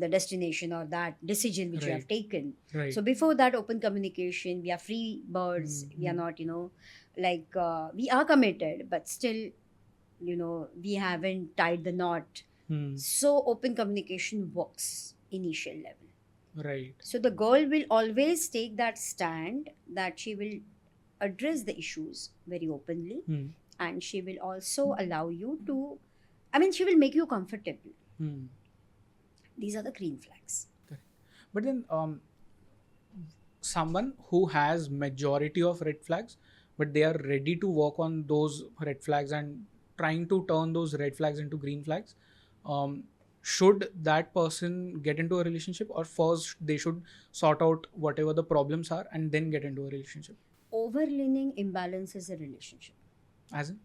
destination, or that decision which you have taken. Right. So before that, open communication, we are free birds. We are not, we are committed, but still, we haven't tied the knot. So open communication works initial level. Right. So the girl will always take that stand that she will address the issues very openly, and she will also allow you to, she will make you comfortable. These are the green flags. Correct. But then someone who has majority of red flags, but they are ready to work on those red flags and trying to turn those red flags into green flags, should that person get into a relationship, or first they should sort out whatever the problems are and then get into a relationship? Overleaning imbalances a relationship. As in?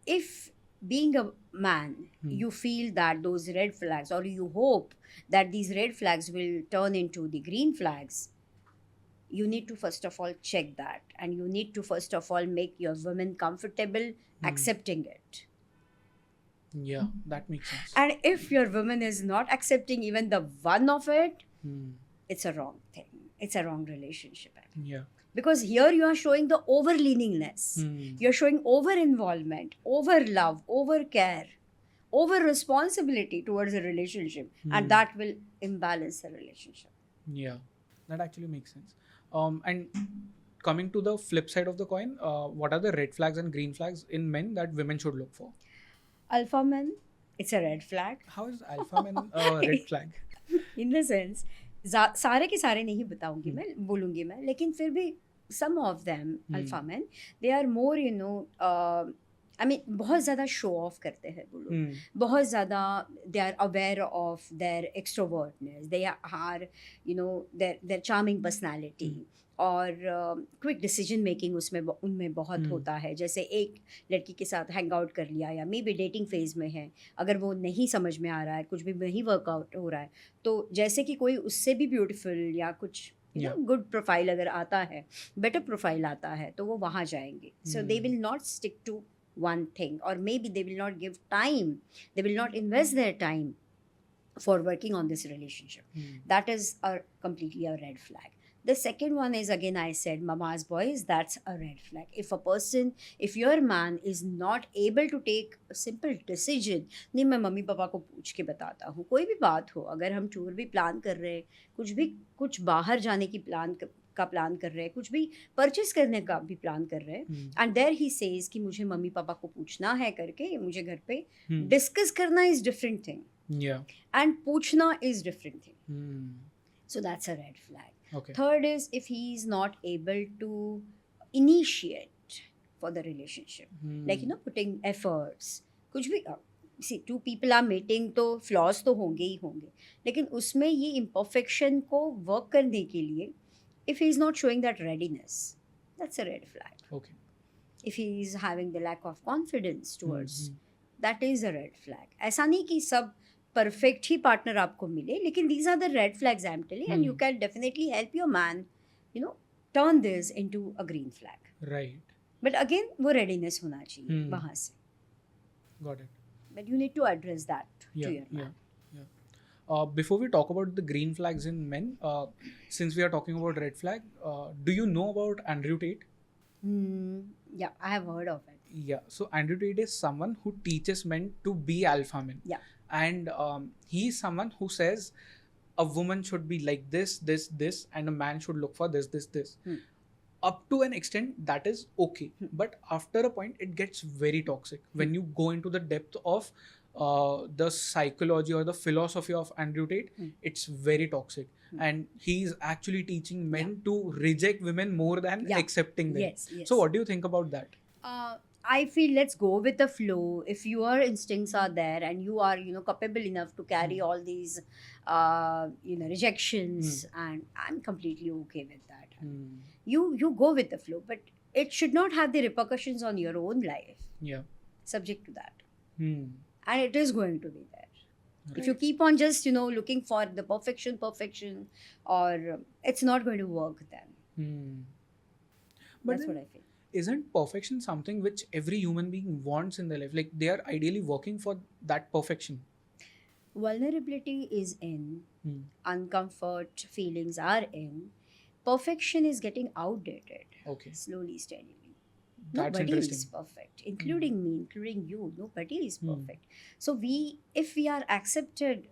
If being a man, you feel that those red flags, or you hope that these red flags will turn into the green flags, you need to first of all check that, and you need to first of all make your woman comfortable accepting it. Yeah, that makes sense. And if your woman is not accepting even the one of it, Hmm. it's a wrong thing. It's a wrong relationship. Yeah. Because here you are showing the over leaningness. Hmm. You're showing over involvement, over love, over care, over responsibility towards a relationship. And that will imbalance the relationship. Yeah, that actually makes sense. And coming to the flip side of the coin, what are the red flags and green flags in men that women should look for? Alpha men, it's a red flag. How is alpha men a red flag? In the sense सारे के सारे नहीं बताऊंगी मैं, बोलूंगी मैं, लेकिन फिर भी some of them alpha man, they are more I mean बहुत ज़्यादा शो ऑफ करते हैं वो लोग, बहुत ज़्यादा they are aware of their extrovertness, they are their charming personality, और क्विक डिसीजन मेकिंग उसमें उनमें बहुत होता है. जैसे एक लड़की के साथ हैंग आउट कर लिया या मे बी डेटिंग फेज में है, अगर वो नहीं समझ में आ रहा है, कुछ भी नहीं वर्कआउट हो रहा है, तो जैसे कि कोई उससे भी ब्यूटीफुल या कुछ गुड प्रोफाइल अगर आता है, बेटर प्रोफाइल आता है, तो वो वहाँ जाएंगे. So they will not stick to one thing, or maybe they will not give time, they will not invest their time for working on this relationship. That is completely a red flag. The second one is, again I said, mama's boys, that's a red flag. If your man is not able to take a simple decision, नहीं मैं mummy papa को पूछ के बताता हूँ, कोई भी बात हो, अगर हम टूर भी प्लान कर रहे हैं, कुछ बाहर जाने की प्लान कर रहे हैं, कुछ भी परचेस करने का भी प्लान कर रहे हैं, एंड देयर ही सेज कि मुझे मम्मी पापा को पूछना है करके, मुझे घर पे डिस्कस करना इज डिफरेंट थिंग, एंड पूछना is different thing. So that's a red flag. Third is, if he is not able to initiate for the relationship, like putting efforts, कुछ भी, see, two people are meeting, तो flaws तो होंगे ही होंगे, लेकिन उसमें ये imperfection को work करने के लिए, if he is not showing that readiness, that's a red flag. Okay. If he is having the lack of confidence towards, that is a red flag. ऐसा नहीं कि सब perfect ही partner आपको मिले, लेकिन these are the red flags I'm telling, and you can definitely help your man, turn this into a green flag. Right. But again, वो readiness होना चाहिए वहाँ से. Got it. But you need to address that to your man. Before we talk about the green flags in men, since we are talking about red flag, do you know about Andrew Tate? Yeah, I have heard of it. Yeah, so Andrew Tate is someone who teaches men to be alpha men. Yeah. And he is someone who says a woman should be like this, this, this, and a man should look for this, this, this. Up to an extent, that is okay. But after a point, it gets very toxic. When you go into the depth of the psychology or the philosophy of Andrew Tate, it's very toxic. And he's actually teaching men to reject women more than accepting them. Yes. So what do you think about that? I feel let's go with the flow. If your instincts are there and you are, capable enough to carry all these, rejections, and I'm completely okay with that. You go with the flow, but it should not have the repercussions on your own life. Yeah. Subject to that. And it is going to be there. Right. If you keep on just, looking for the perfection, or it's not going to work then. But that's what I feel. Isn't perfection something which every human being wants in their life? Like they are ideally working for that perfection. Vulnerability is in, uncomfort feelings are in, perfection is getting outdated. Okay. Slowly, steadily. That's Nobody interesting. is perfect, including me, including you. Nobody is perfect. So if we are accepted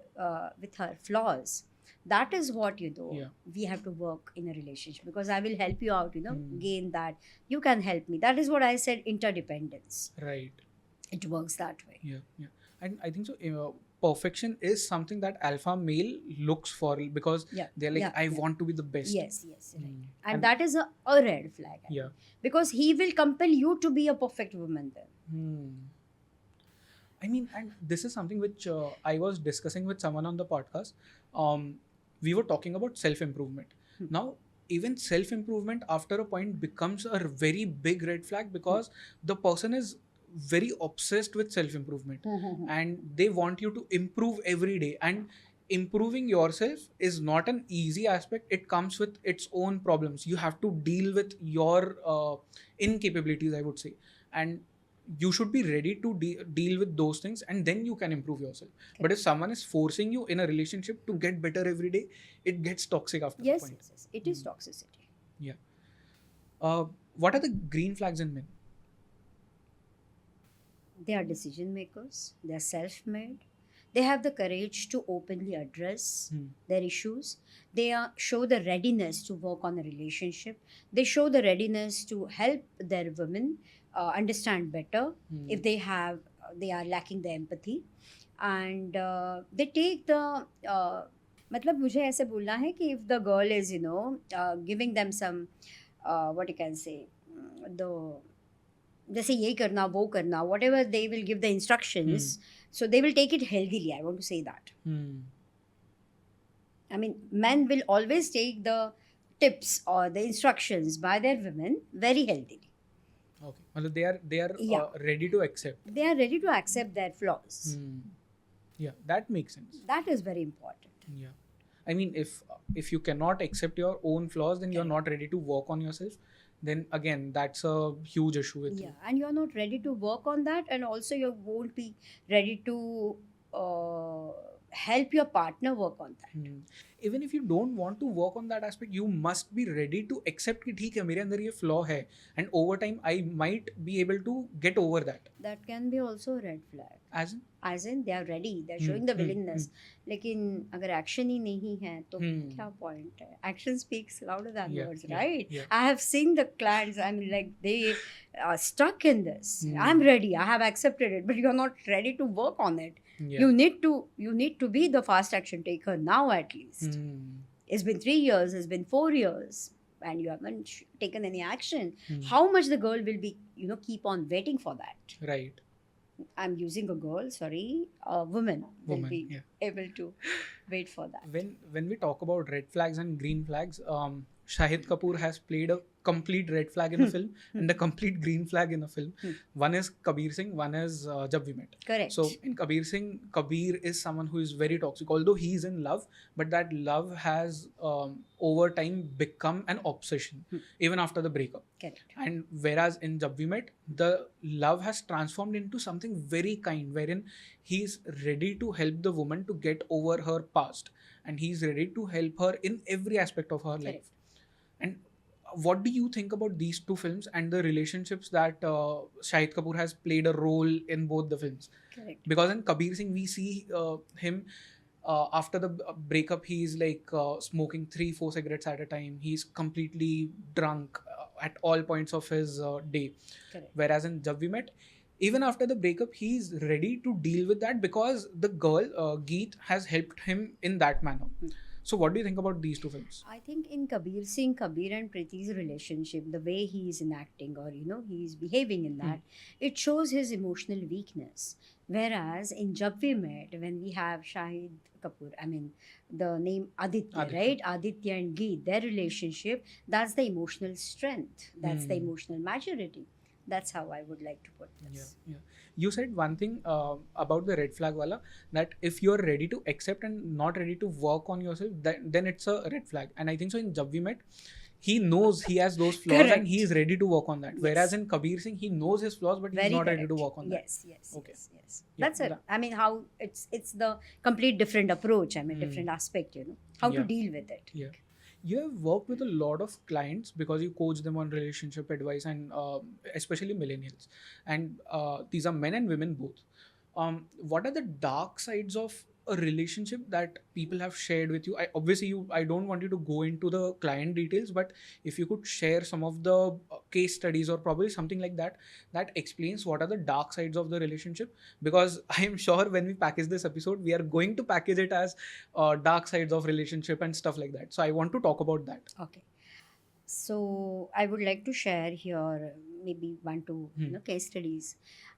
with her flaws, that is what we have to work in a relationship, because I will help you out, gain that. You can help me. That is what I said, interdependence. Right. It works that way. Yeah. And I think so. Perfection is something that alpha male looks for, because they're like, I want to be the best. Yes, right. And that is a red flag. Yeah. Because he will compel you to be a perfect woman then. I mean, and this is something which I was discussing with someone on the podcast. We were talking about self-improvement. Now, even self-improvement after a point becomes a very big red flag, because the person is very obsessed with self-improvement and they want you to improve every day. And improving yourself is not an easy aspect. It comes with its own problems. You have to deal with your incapabilities, I would say. And you should be ready to deal with those things, and then you can improve yourself. But if someone is forcing you in a relationship to get better every day, it gets toxic after a point. Yes, it is toxicity. Yeah. What are the green flags in men? They are decision makers, they are self made, they have the courage to openly address their issues, show the readiness to work on a relationship, they show the readiness to help their women understand better if they are lacking the empathy, and they take the मतलब मुझे ऐसे बोलना है कि if the girl is giving them some what you can say the जैसे ये करना वो करना whatever they will give the instructions, so they will take it healthily. I want to say that. I mean, men will always take the tips or the instructions by their women very healthily. Okay. Well, they are ready to accept. They are ready to accept their flaws. Yeah, that makes sense. That is very important. Yeah. I mean, if you cannot accept your own flaws, then you're not ready to work on yourself. Then again, that's a huge issue with you. And you're not ready to work on that, and also you won't be ready to help your partner work on that. Even if you don't want to work on that aspect, you must be ready to accept कि ठीक है मेरे अंदर ये flaw है, and over time I might be able to get over that. That can be also a red flag. As in they are ready, they are showing the willingness. लेकिन अगर action ही नहीं है तो क्या point है? Action speaks louder than words, right? Yeah. I have seen the clients, I mean, like they are stuck in this. I'm ready, I have accepted it, but you're not ready to work on it. Yeah. You need to be the fast action taker now at least. It's been 3 years, it's been 4 years, and you haven't taken any action. How much the girl will be, keep on waiting for that? Right. I'm using a girl, sorry, a woman will be able to wait for that. When we talk about red flags and green flags, Shahid Kapoor has played a complete red flag in a film and a complete green flag in a film. One is Kabir Singh, one is Jab We Met. Correct. So in Kabir Singh, Kabir is someone who is very toxic, although he is in love, but that love has over time become an obsession, even after the breakup. Correct. And whereas in Jab We Met, the love has transformed into something very kind, wherein he is ready to help the woman to get over her past, and he is ready to help her in every aspect of her life. And what do you think about these two films and the relationships that Shahid Kapoor has played a role in both the films? Correct. Because in Kabir Singh, we see him after the breakup, he's like smoking 3-4 cigarettes at a time. He's completely drunk at all points of his day. Correct. Whereas in Jab We Met, even after the breakup, he's ready to deal with that because the girl, Geet, has helped him in that manner. So what do you think about these two films? I think in Kabir Singh, Kabir and Preeti's relationship, the way he is enacting or, he is behaving in that, it shows his emotional weakness. Whereas in Jab We Met, when we have Shahid Kapoor, I mean, the name Aditya, right? Aditya and Geet, their relationship, that's the emotional strength. That's the emotional maturity. That's how I would like to put this. Yeah. You said one thing about the red flag wala, that if you're ready to accept and not ready to work on yourself, then it's a red flag. And I think so in Jab We Met, he knows he has those flaws. Correct. And he is ready to work on that. Yes. Whereas in Kabir Singh, he knows his flaws, but he's not ready to work on that. Yes. Okay. Yes. That's it. I mean, how it's the complete different approach. I mean, different aspect, how to deal with it. Yeah. You have worked with a lot of clients because you coach them on relationship advice and especially millennials. And these are men and women both. What are the dark sides of a relationship that people have shared with you? I don't want you to go into the client details, but if you could share some of the case studies or probably something like that explains what are the dark sides of the relationship, because I am sure when we package this episode, we are going to package it as dark sides of relationship and stuff like that. So I want to talk about that. Okay. So I would like to share here maybe 1-2 case studies.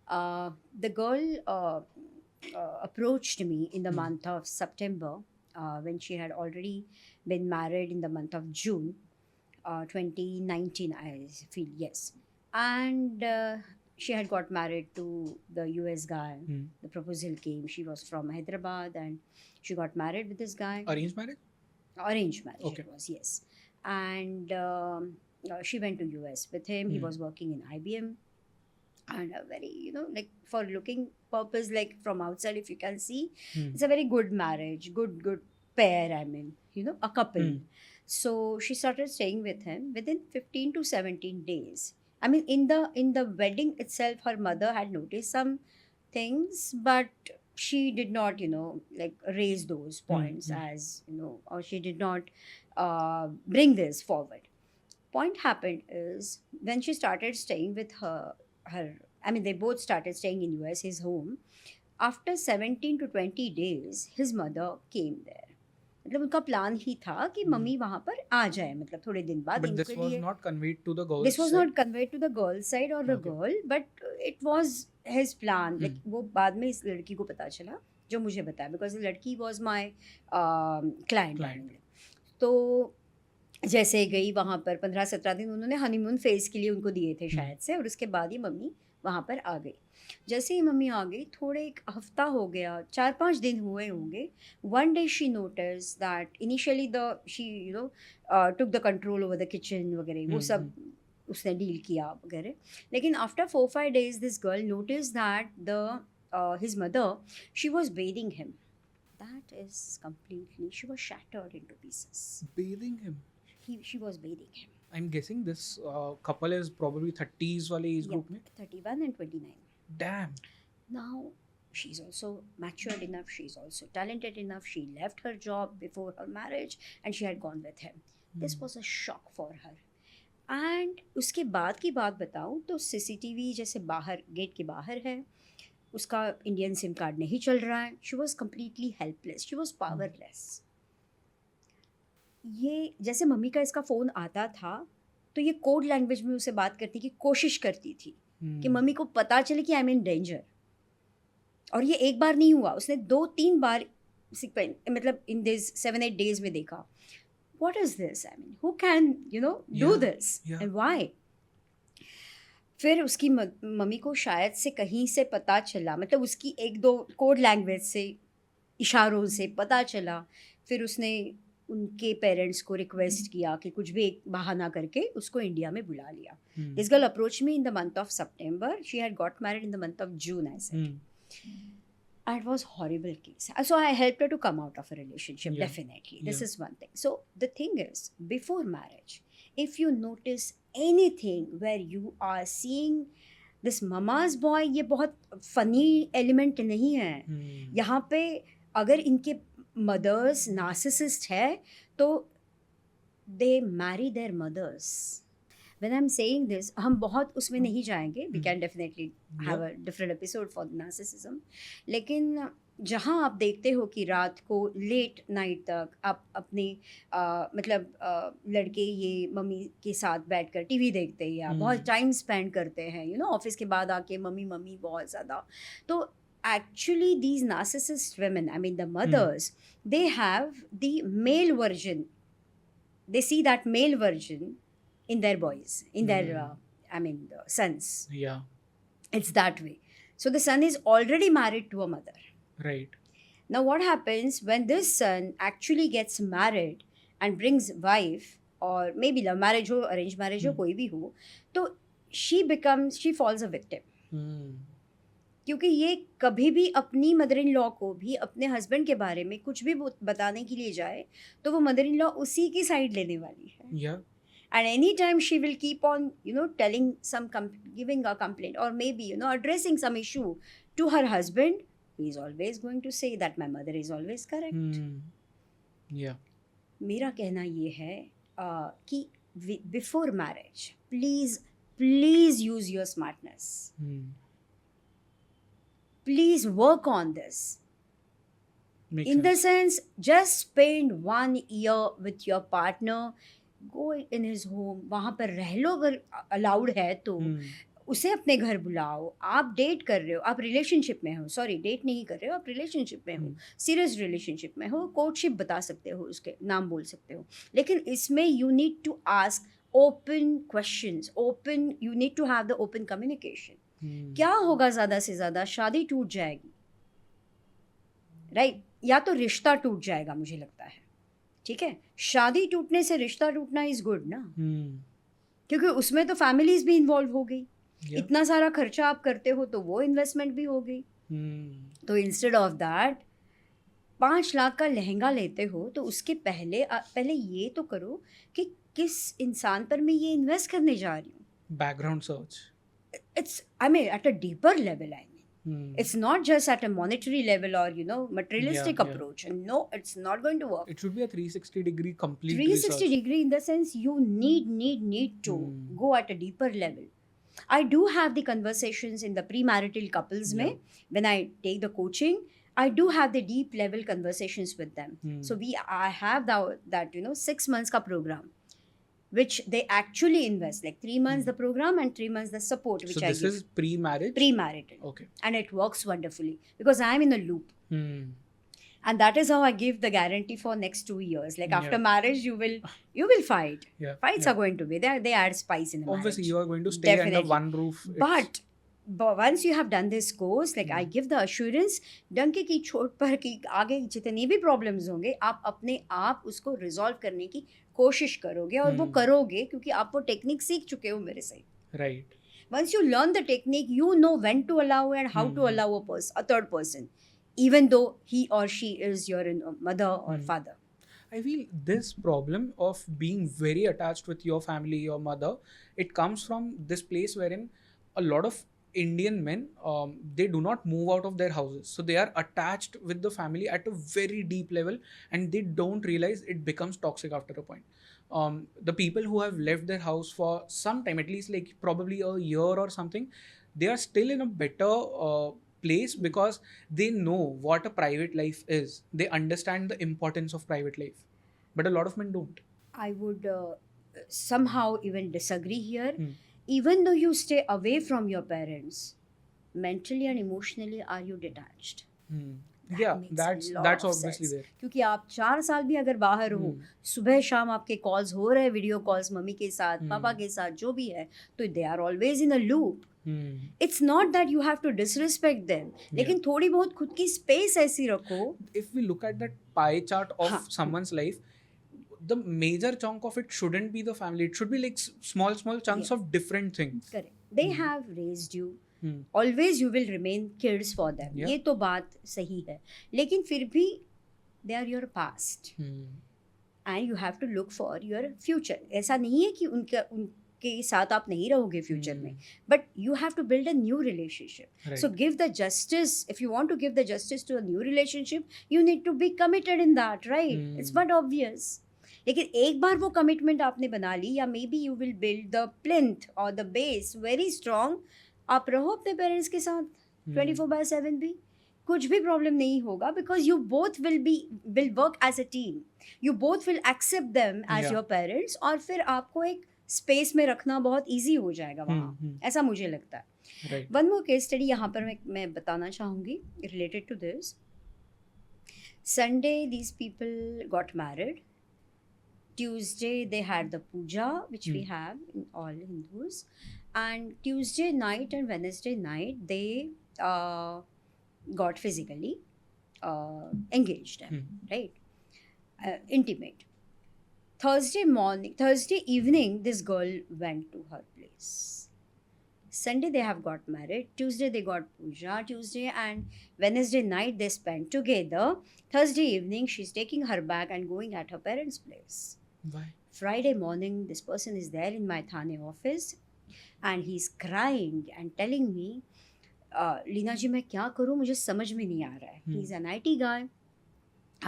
The girl approached me in the month of September when she had already been married in the month of June 2019, I feel, yes. And she had got married to the US guy. The proposal came. She was from Hyderabad and she got married with this guy. Arranged marriage? Arranged marriage, okay. It was, yes. And she went to US with him. He was working in IBM. and a very, like for looking purpose, like from outside if you can see, Hmm. it's a very good marriage, good pair, I mean, a couple. Hmm. So she started staying with him. Within 15 to 17 days, I mean, in the wedding itself, her mother had noticed some things, but she did not, like raise those Hmm. points, Hmm. as or she did not bring this forward. Point happened is when she started staying with her I mean, they both started staying in US, his home. After 17 to 20 days his mother came there. मतलब उनका plan ही था कि mummy वहाँ पर आ जाए, मतलब थोड़े दिन बाद But this इनके was लिए. not conveyed to the This girl's was side. not conveyed to the girl side or the Okay. girl, but it was his plan. Like Hmm. वो बाद में इस लड़की को पता चला, जो मुझे बताया, because the लड़की was my client. Client. तो जैसे गई वहाँ पर 15-17 दिन उन्होंने हनीमून फेज के लिए उनको दिए थे शायद से, और उसके बाद ही मम्मी वहाँ पर आ गई. जैसे ही मम्मी आ गई, थोड़े एक हफ्ता हो गया, 4-5 दिन हुए होंगे. One day she notice that initially she took the control over the kitchen वगैरह, वो सब उसने डील किया वगैरह. लेकिन after 4-5 days this girl notice that the his mother, she was bathing him. That is completely, she was shattered into pieces. Bathing him. She was bathing him. I'm guessing this couple is probably 30s wale age group mein. 31 and 29. Damn. Now, she's also matured enough, she's also talented enough. She left her job before her marriage and she had gone with him. This was a shock for her. And उसके बाद की बात बताऊँ तो CCTV जैसे बाहर, gate के बाहर है, उसका इंडियन सिम कार्ड नहीं चल रहा है. She was completely helpless, she was powerless. ये जैसे मम्मी का इसका फ़ोन आता था तो ये कोड लैंग्वेज में उसे बात करती की कोशिश करती थी कि मम्मी को पता चले कि आई एम इन डेंजर. और ये एक बार नहीं हुआ, उसने 2-3 बार मतलब इन दिस 7-8 days में देखा. What is this? I mean, who can do this and why? फिर उसकी मम्मी को शायद से कहीं से पता चला, मतलब उसकी 1-2 कोड लैंग्वेज से, इशारों से पता चला. फिर उसने उनके पेरेंट्स को रिक्वेस्ट किया कि कुछ भी एक बहाना करके उसको इंडिया में बुला लिया. This girl approach me in the month of September. She had got married in the month of June, I said. And it was horrible case. So I helped her to come out of a relationship, definitely. This is one thing. So the thing is, before marriage, if you notice anything where you are seeing this mama's boy, ये बहुत funny element नहीं है. यहाँ पे अगर इनके mothers narcissist है तो they marry their mothers. When I'm saying this, हम बहुत उसमें नहीं जाएंगे. We can definitely have a different episode for narcissism. लेकिन जहाँ आप देखते हो कि रात को लेट नाइट तक आप अपने मतलब लड़के ये मम्मी के साथ बैठकर टीवी देखते हैं या बहुत टाइम स्पेंड करते हैं, ऑफिस के बाद आके मम्मी बहुत ज़्यादा. तो actually these narcissist women, I mean the mothers, they have the male version. They see that male version in their boys, in their I mean the sons. Yeah. It's that way. So the son is already married to a mother. Right. Now what happens when this son actually gets married and brings wife, or maybe love marriage ho, arranged marriage ho, कोई भी हो, तो she falls a victim. क्योंकि ये कभी भी अपनी mother in law को भी अपने हस्बैंड के बारे में कुछ भी बताने के लिए जाए तो वो मदर इन लॉ उसी की साइड लेने वाली है. Yeah. And anytime she will keep on, telling giving a complaint or maybe, addressing some issue to her husband, he is always going to say that my mother is always correct. Yeah. मेरा कहना ये है कि before marriage, please use your smartness. Please work on this. In the sense, just spend 1 year with your partner. Go in his home, वहाँ पर रह लो अगर allowed है तो. उसे अपने घर बुलाओ. आप डेट कर रहे हो, आप रिलेशनशिप में हो, सॉरी डेट नहीं कर रहे हो, आप रिलेशनशिप में हो, सीरियस रिलेशनशिप में हो, कोर्टशिप बता सकते हो, उसके नाम बोल सकते हो. लेकिन इसमें you need to ask open questions, open, you need to have the open communication. क्या होगा ज़्यादा से ज़्यादा, शादी टूट जाएगी, राइट? या तो रिश्ता टूट जाएगा, मुझे लगता है. ठीक है, शादी टूटने से रिश्ता टूटना इज गुड ना, क्योंकि उसमें तो फैमिलीज भी इन्वॉल्व हो गई. इतना सारा खर्चा आप करते हो तो वो इन्वेस्टमेंट भी हो गई. तो इंस्टेड ऑफ दैट 5 लाख का लहंगा लेते हो तो उसके पहले ये तो करो कि किस इंसान पर मैं ये इन्वेस्ट करने जा रही हूँ. Background search. It's, I mean, at a deeper level, I mean. It's not just at a monetary level or, materialistic Yeah, yeah. approach. And no, it's not going to work. It should be a 360-degree complete 360 research. degree in the sense you need to go at a deeper level. I do have the conversations in the premarital couples Yeah. when I take the coaching. I do have the deep level conversations with them. So I have that 6 months ka program, which they actually invest, like 3 months the program and 3 months the support, which So I this give. is pre-marriage? Premarital. Okay. And it works wonderfully because I am in a loop. And that is how I give the guarantee for next 2 years. Like after marriage, you will fight. Yeah. Fights are going to be there. They add spice in the Obviously, marriage. you are going to stay Definitely. under one roof. But once you have done this course, like I give the assurance, डंके की चोट पर कि आगे जितनी भी problems होंगे, आप अपने आप उसको resolve करने की कोशिश करोगे और वो करोगे क्योंकि आप वो टेक्निक सीख चुके हो मेरे से. Right. Once you learn the technique, you know when to allow and how to allow a third person, even though he or she is your mother or father. I feel this problem of being very attached with your family, your mother, it comes from this place wherein a lot of Indian men, they do not move out of their houses. So they are attached with the family at a very deep level and they don't realize it becomes toxic after a point. The people who have left their house for some time, at least like probably a year or something, they are still in a better place because they know what a private life is. They understand the importance of private life. But a lot of men don't. I would somehow even disagree here. Even though you stay away from your parents, mentally and emotionally are you detached? Yeah, that's obviously there. क्योंकि आप 4 साल भी अगर बाहर हो, सुबह शाम आपके कॉल्स हो रहे हैं, वीडियो कॉल्स मम्मी के साथ, पापा के साथ, जो भी है, तो they are always in a loop. It's not that you have to disrespect them, लेकिन थोड़ी बहुत खुद की space ऐसी रखो. If we look at that pie chart of someone's life, the major chunk of it shouldn't be the family. It should be like small chunks of different things. Correct. They have raised you. Always you will remain kids for them. ये तो बात सही है. लेकिन फिर भी they are your past. And you have to look for your future. ऐसा नहीं है कि उनके साथ आप नहीं रहोगे future में. But you have to build a new relationship. Right. So give the justice. If you want to give the justice to a new relationship, you need to be committed in that, right? It's not obvious. लेकिन एक बार वो commitment आपने बना ली या may be you will build the plinth और the base very strong. आप रहो अपने पेरेंट्स के साथ 24/7 भी, कुछ भी प्रॉब्लम नहीं होगा because you both will work as a team. You both will accept them as your parents और फिर आपको एक स्पेस में रखना बहुत ईजी हो जाएगा वहाँ. ऐसा मुझे लगता है. वन मोर केस स्टडी यहाँ पर मैं बताना चाहूँगी related to this. Sunday these people got married. Tuesday they had the puja, which we have in all Hindus, and Tuesday night and Wednesday night they got physically engaged, right? Intimate. Thursday evening, this girl went to her place. Sunday they have got married. Tuesday they got puja. Tuesday and Wednesday night they spent together. Thursday evening she's taking her bag and going at her parents' place. Why? Friday morning, this person is there in my Thane office and he's crying and telling me, Leena ji, मैं क्या करूँ, मुझे समझ में नहीं आ रहा है. He's an IT guy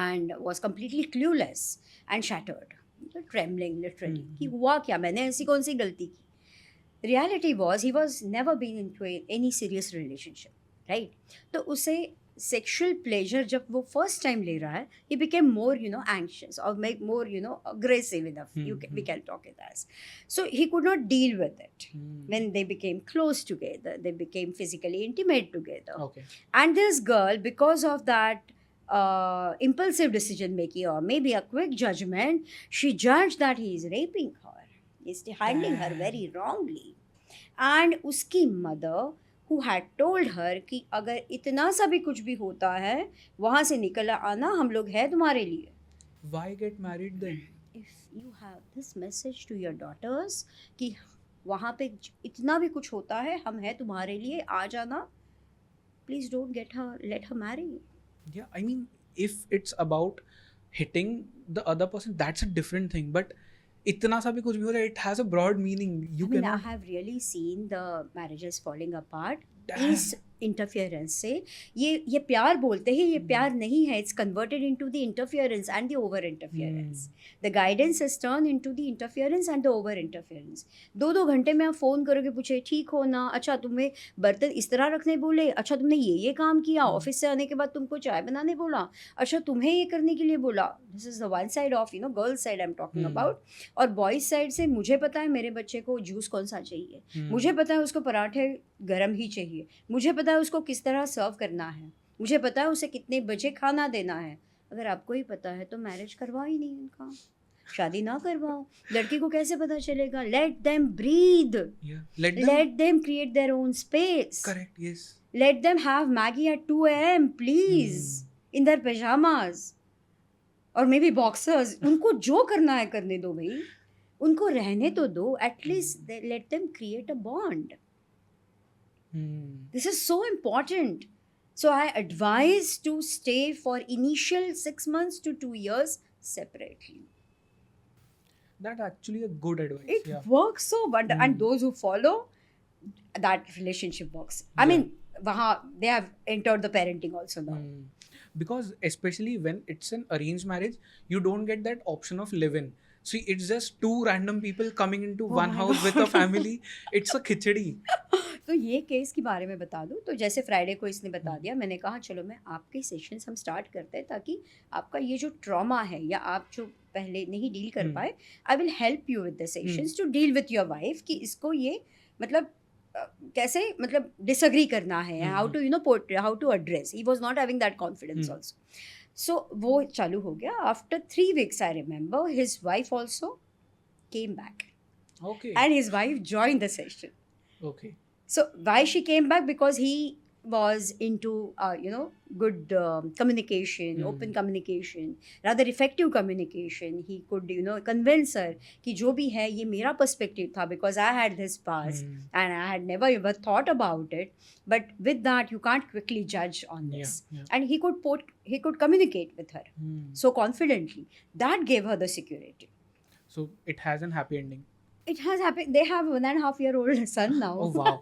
and was completely clueless and shattered, trembling literally. कि हुआ क्या, मैंने ऐसी कौन सी गलती की. Reality was he was never been into any serious relationship, right? तो उसे sexual pleasure जब वो first time ले रहा है, he became more anxious or more aggressive enough. We can talk it as. So he could not deal with it. When they became close together, they became physically intimate together. Okay. And this girl, because of that impulsive decision making or maybe a quick judgment, she judged that he is raping her. He's handling her very wrongly. And उसकी mother who had told her कि अगर इतना सा भी कुछ भी होता है वहाँ से निकल आना, हम लोग हैं तुम्हारे लिए. Why get married then? If you have this message to your daughters कि वहाँ पे इतना भी कुछ होता है, हम हैं तुम्हारे लिए, आ जाना, please don't get her, let her marry. Yeah, I mean, if it's about hitting the other person, that's a different thing. But इतना सा भी कुछ भी हो रहा है, it has a broad meaning. You I mean, I cannot. have really seen the marriages falling apart Damn. इस interference से. ये प्यार बोलते हैं, ये प्यार नहीं है. It's converted into the interference and the over interference. The guidance is turn into the interference and the over interference. 2-2 घंटे में आप फ़ोन करोगे, पूछे ठीक हो ना, अच्छा तुम्हें बर्तन इस तरह रखने बोले, अच्छा तुमने ये काम किया, ऑफिस से आने के बाद तुमको चाय बनाने बोला, अच्छा तुम्हें ये करने के लिए बोला. This is the one side of girl side I am talking about. और बॉयज़ साइड से मुझे पता है मेरे बच्चे को जूस कौन सा चाहिए, मुझे पता है उसको पराठे गरम ही चाहिए, मुझे पता है उसको किस तरह सर्व करना है, मुझे पता है उसे कितने बजे खाना देना है. अगर आपको ही पता है तो मैरिज करवाओ ही नहीं उनका, शादी ना करवाओ. लड़की को कैसे पता चलेगा? Let them breathe, let them create their own space. Correct, yes. Let them have Maggi at 2 AM please, in their pyjamas और मे बी बॉक्सर्स. उनको जो करना है करने दो भाई, उनको रहने तो दो. At least let them create a bond. This is so important. So I advise to stay for initial 6 months to 2 years separately. That's actually a good advice. It Yeah. works so wonderful. And those who follow, that relationship works. I mean, they have entered the parenting also now. Because especially when it's an arranged marriage, you don't get that option of live-in. See, it's just two random people coming into one house with a family. It's a khichdi. तो ये case के बारे में बता दूँ. तो जैसे Friday को इसने बता दिया, मैंने कहा चलो मैं आपके सेशंस हम स्टार्ट करते हैं, ताकि आपका ये जो ट्रॉमा है या आप जो पहले नहीं डील कर पाए, I will help you with the sessions to deal with your wife, कि इसको ये मतलब कैसे मतलब डिसएग्री करना है, how to how to address. He was not having that confidence also. So वो चालू हो गया. After 3 weeks I remember his wife also came back. Okay. And his wife joined the session. Okay. So why she came back? Because he was into good communication, open communication, rather effective communication. He could convince her कि जो भी है ये मेरा perspective था, because I had this past and I had never ever thought about it. But with that you can't quickly judge on this. Yeah. And he could communicate with her so confidently. That gave her the security. So it has an happy ending. It has happened. They have 1.5-year-old son now. Oh wow.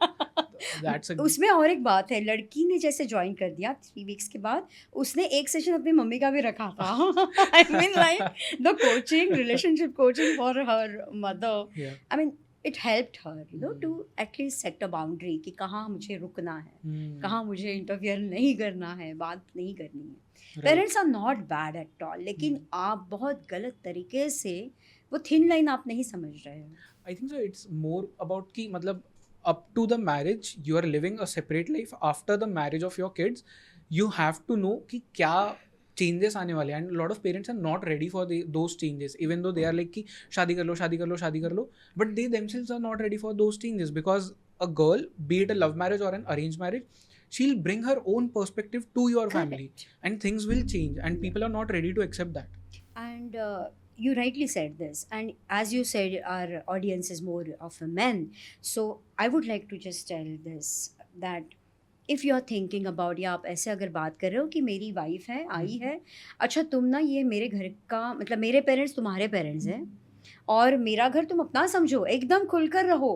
That's a उसमें और एक बात है, लड़की ने जैसे join कर दिया 3 weeks के बाद, उसने एक सेशन अपनी मम्मी का भी रखा था. I mean like the coaching, relationship coaching for her mother. Yeah. I mean it helped her to at least set a boundary कि कहाँ मुझे रुकना है, कहाँ मुझे इंटरफियर नहीं करना है, बात नहीं करनी है. Parents are not bad at all, लेकिन आप बहुत गलत तरीके से वो थिन लाइन आप नहीं समझ रहे हो. I think so. It's more about कि मतलब up to the marriage you are living a separate life. After the marriage of your kids, you have to know कि क्या changes आने वाले हैं. And a lot of parents are not ready for those changes, even though they are like कि शादी कर लो, शादी कर लो, शादी कर लो. But they themselves are not ready for those changes, because a girl, be it a love marriage or an arranged marriage, she'll bring her own perspective to your family, and things will change, and people are not ready to accept that. And you rightly said this, and as you said, our audience is more of a men, so I would like to just tell this, that if you are thinking about, या आप ऐसे अगर बात कर रहे हो कि मेरी वाइफ है, आई है, अच्छा तुम ना ये मेरे घर का मतलब मेरे पेरेंट्स तुम्हारे पेरेंट्स हैं और मेरा घर तुम अपना समझो, एकदम खुलकर रहो,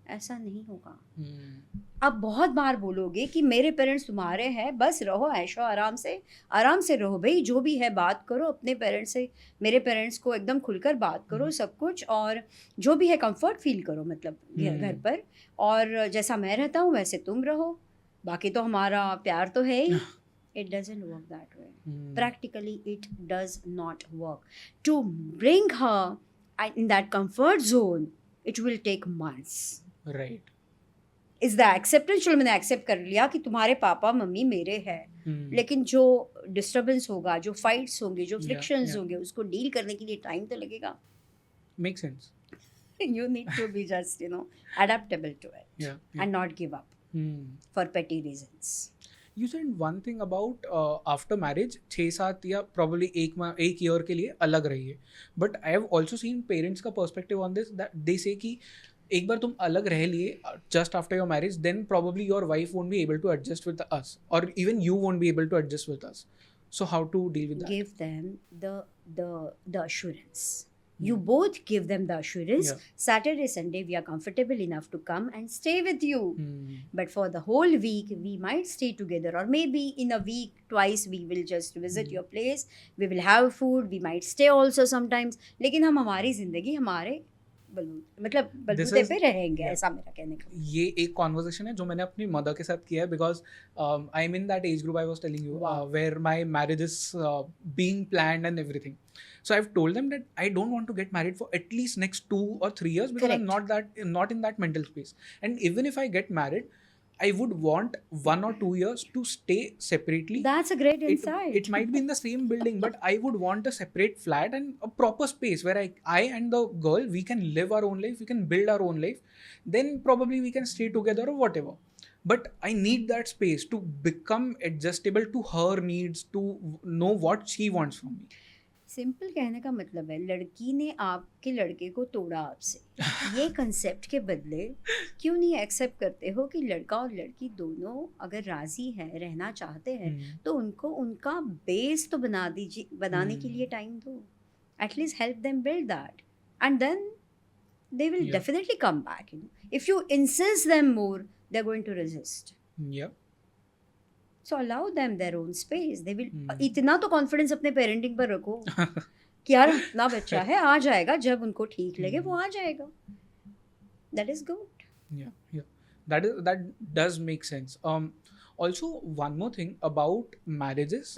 ऐसा नहीं होगा. आप बहुत बार बोलोगे कि मेरे पेरेंट्स तुम्हारे हैं, बस रहो ऐशो आराम से रहो भाई, जो भी है बात करो अपने पेरेंट्स से, मेरे पेरेंट्स को एकदम खुलकर बात करो सब कुछ, और जो भी है कंफर्ट फील करो मतलब घर पर, और जैसा मैं रहता हूँ वैसे तुम रहो, बाकी तो हमारा प्यार तो है ही. It doesn't work that way. Practically it does not work. To bring her in that comfort zone, it will take months. Right. Is the acceptance. चलो मैंने एक्सेप्ट कर लिया कि तुम्हारे पापा मम्मी मेरे हैं, लेकिन जो डिस्टर्बेंस होगा, जो फाइट्स होंगे, जो फ्रिक्शंस होंगे, उसको डील करने के लिए टाइम तो लगेगा. Makes sense. You need to be just adaptable to it and not give up for petty reasons. You said one thing about after marriage 6-7 या probably एक year के लिए अलग रहिए, but I have also seen parents का perspective on this, that they say कि एक बार तुम अलग रह लिए just after your marriage, then probably your wife won't be able to adjust with us, or even you won't be able to adjust with us. So how to deal with that? Give them the assurance. You both give them the assurance. Yeah. Saturday, Sunday, we are comfortable enough to come and stay with you. But for the whole week, we might stay together, or maybe in a week, twice we will just visit your place. We will have food. We might stay also sometimes. लेकिन हम हमारी जिंदगी हमारे बलबूते पे रहेंगे, ऐसा मेरा कहने का. ये एक कॉन्वर्सेशन है जो मैंने अपनी मदर के साथ किया है, because I am in that age group I was telling you, where my marriage is being planned and everything. So I've told them that I don't want to get married for at least next 2 or 3 years, because I'm not in that mental space. And even if I get married, I would want 1 or 2 years to stay separately. That's a great insight. It might be in the same building, but I would want a separate flat and a proper space where I and the girl, we can live our own life, we can build our own life. Then probably we can stay together or whatever. But I need that space to become adjustable to her needs, to know what she wants from me. Simple कहने का मतलब है, लड़की ने आपके लड़के को तोड़ा आपसे. ये कंसेप्ट के बदले क्यों नहीं एक्सेप्ट करते हो कि लड़का और लड़की दोनों अगर राजी हैं, रहना चाहते हैं, तो उनको उनका बेस तो बनाने के लिए टाइम दो. At least help them build that, and then they will definitely come back. If you insist them more, they're going to resist. Yeah. So allow them their own space. They will. इतना तो confidence अपने parenting पर रखो कि यार अपना बच्चा है, आ जाएगा जब उनको ठीक लगे, वो आ जाएगा. That is good. Yeah. That does make sense. Also, one more thing about marriages.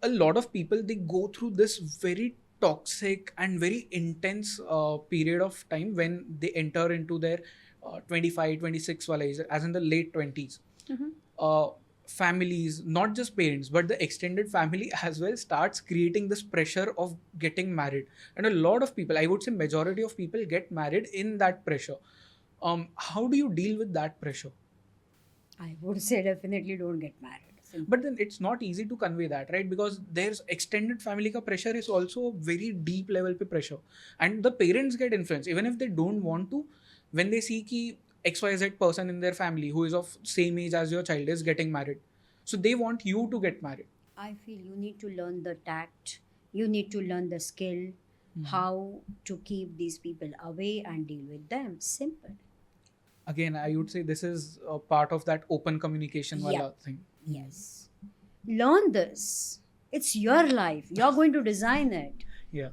A lot of people, they go through this very toxic and very intense period of time when they enter into their 25, 26 wala age, as in the late 20s. Families, not just parents, but the extended family as well, starts creating this pressure of getting married. And a lot of people, I would say majority of people, get married in that pressure. How do you deal with that pressure? I would say definitely don't get married. Simple. But then it's not easy to convey that, right? Because there's extended family ka pressure is also very deep level pe pressure. And the parents get influenced, even if they don't want to, when they see ki XYZ person in their family who is of same age as your child is getting married. So they want you to get married. I feel you need to learn the tact. You need to learn the skill, how to keep these people away and deal with them. Simple. Again, I would say this is a part of that open communication wala thing. Yes. Learn this. It's your life. You're going to design it. Yeah.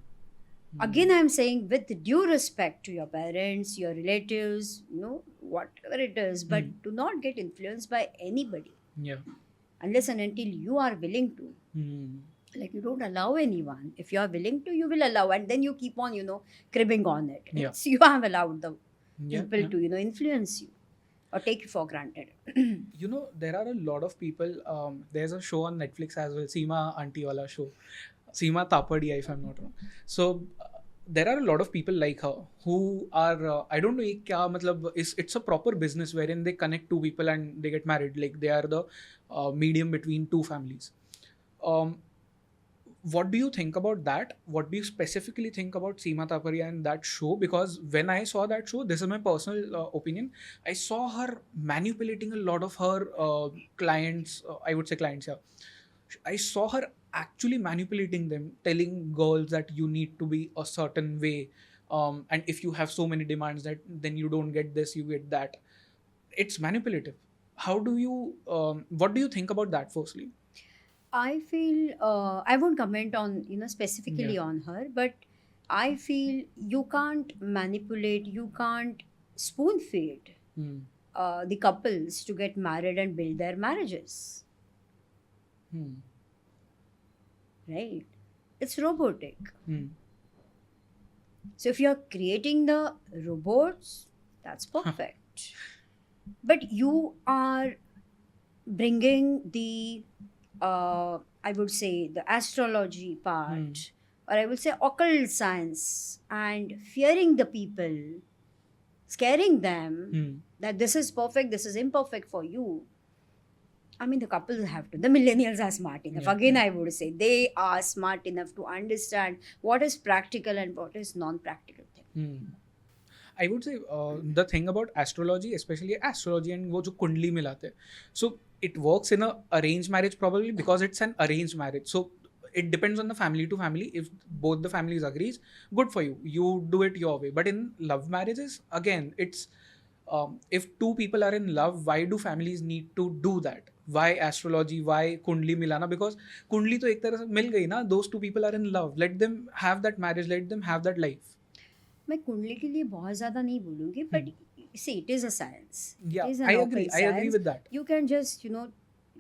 Again, I'm saying with due respect to your parents, your relatives, whatever it is, but do not get influenced by anybody. Yeah. Unless and until you are willing to. Like, you don't allow anyone. If you are willing to, you will allow, and then you keep on, cribbing on it. Yeah. You have allowed the people to, influence you or take you for granted. There are a lot of people. There's a show on Netflix as well, Seema Auntie wala show. Seema Tapadia, if I'm not wrong. So there are a lot of people like her who are I don't know kya matlab, it's a proper business wherein they connect two people and they get married. Like, they are the medium between two families. What do you think about that? What do you specifically think about Seema Taparia and that show? Because when I saw that show, this is my personal opinion, I saw her manipulating a lot of her clients. I would say clients, yeah. I saw her actually manipulating them, telling girls that you need to be a certain way, and if you have so many demands, that then you don't get this, you get that. It's manipulative. How do you what do you think about that? Firstly, I feel I won't comment on specifically on her, but I feel you can't manipulate, you can't spoon feed the couples to get married and build their marriages. Right? It's robotic. So if you're creating the robots, that's perfect. But you are bringing the, I would say, the astrology part, or I would say occult science, and fearing the people, scaring them that this is perfect, this is imperfect for you. I mean, the couples have to. The millennials are smart enough. Again, I would say they are smart enough to understand what is practical and what is non-practical thing. I would say the thing about astrology, especially astrology and वो जो कुंडली मिलाते हैं, so it works in a arranged marriage probably because it's an arranged marriage. So it depends on the family to family. If both the families agrees, good for you. You do it your way. But in love marriages, again, it's if two people are in love, why do families need to do that? Why astrology? Why kundli milana? Because kundli तो एक तरह से मिल गई ना. Those two people are in love. Let them have that marriage. Let them have that life. मैं कुंडली के लिए बहुत ज़्यादा नहीं बोलूँगी, but see, it is a science. Yeah, it is I an agree. occult I agree science. with that. You can just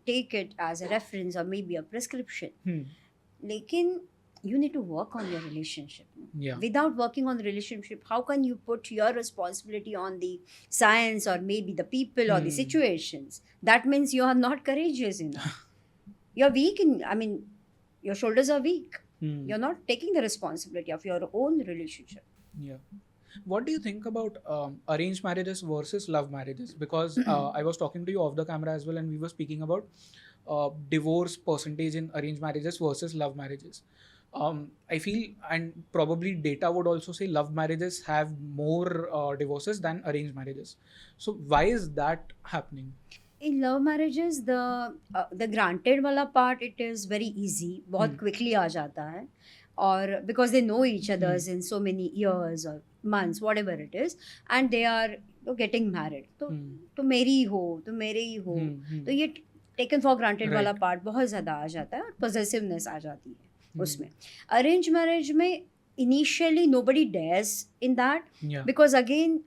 take it as a reference or maybe a prescription. लेकिन you need to work on your relationship. Yeah. Without working on the relationship, how can you put your responsibility on the science or maybe the people or the situations? That means you are not courageous enough. You're weak your shoulders are weak. You're not taking the responsibility of your own relationship. Yeah. What do you think about arranged marriages versus love marriages? Because I was talking to you off the camera as well, and we were speaking about divorce percentage in arranged marriages versus love marriages. I feel, and probably data would also say, love marriages have more divorces than arranged marriages. So why is that happening? In love marriages, the granted wala part, it is very easy. बहुत quickly आ जाता है. Or because they know each others in so many years or months, whatever it is, and they are getting married. तो मेरी ही हो, तो मेरे ही हो. तो ये taken for granted वाला part बहुत ज़्यादा आ जाता है और possessiveness आ जाती है उसमें. Arranged marriage में initially nobody dares in that because again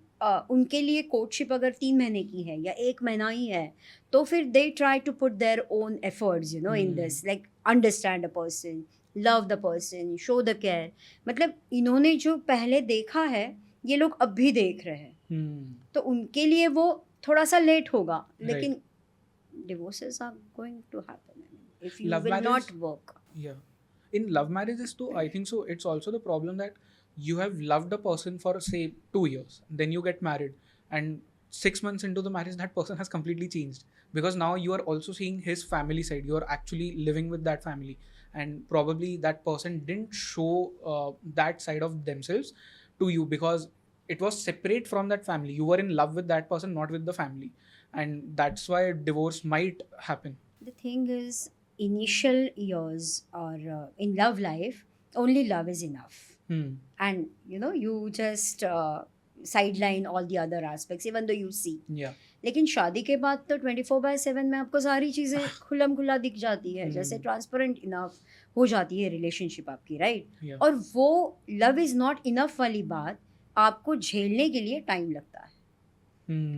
उनके लिए कोर्टशिप अगर 3 महीने की है या 1 महीना ही है तो फिर they try to put their own efforts in this, like understand a person, love the person, show the care. मतलब इन्होंने जो पहले देखा है ये लोग अब भी देख रहे हैं. तो उनके लिए वो थोड़ा सा लेट होगा, लेकिन divorces are going to happen if you love will marriage, not work. Yeah. In love marriages too, I think so, it's also the problem that you have loved a person for say 2 years, then you get married, and 6 months into the marriage that person has completely changed because now you are also seeing his family side. You are actually living with that family, and probably that person didn't show that side of themselves to you because it was separate from that family. You were in love with that person, not with the family, and that's why divorce might happen. The thing is, initial years or in love life, only love is enough. And you just sideline all the other aspects even though you see. लेकिन शादी के बाद तो 24/7 में आपको सारी चीज़ें खुल्लम खुल्ला दिख जाती है, जैसे ट्रांसपेरेंट इनफ हो जाती है रिलेशनशिप आपकी, राइट? और वो लव इज़ नॉट इनफ वाली बात आपको झेलने के लिए टाइम लगता है.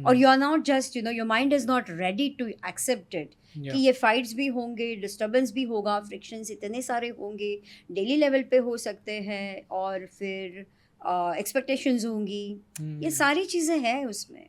और you are not just your mind is not ready to accept it कि ये फाइट्स भी होंगे, डिस्टर्बेंस भी होगा, फ्रिक्शंस इतने सारे होंगे, डेली लेवल पे हो सकते हैं, और फिर एक्सपेक्टेशंस होंगी. ये सारी चीज़ें हैं उसमें.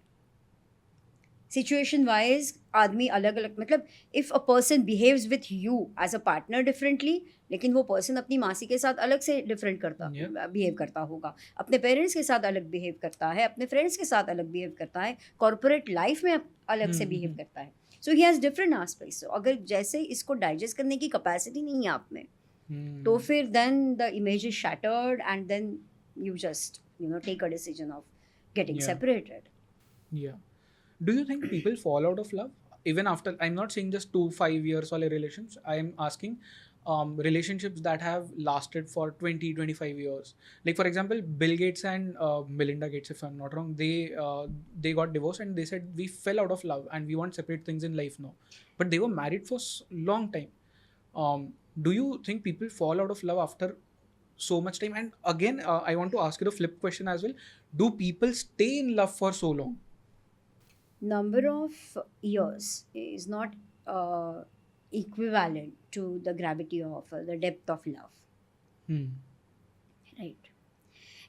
सिचुएशन वाइज आदमी अलग अलग, मतलब if a person behaves with you as a partner differently, लेकिन वो पर्सन अपनी मासी के साथ अलग से डिफरेंट बिहेव करता होगा, अपने पेरेंट्स के साथ अलग बिहेव करता है, अपने फ्रेंड्स के साथ अलग बिहेव करता है, कॉर्पोरेट लाइफ में अलग से बिहेव करता है. सो ही हैज़ डिफरेंट एस्पेक्ट्स. अगर जैसे इसको डाइजेस्ट करने की कैपेसिटी नहीं है आप में, तो फिर then the image is shattered and then you just take a decision of getting separated. Do you think people fall out of love even after, I'm not saying just 2-5 years wale relationships, I am asking relationships that have lasted for 20-25 years, like for example Bill Gates and Melinda Gates, if I'm not wrong, they got divorced and they said we fell out of love and we want separate things in life now, but they were married for long time. Do you think people fall out of love after so much time? And again I want to ask you the flip question as well. Do people stay in love for so long? Number of years is not equivalent to the gravity of the depth of love. Right.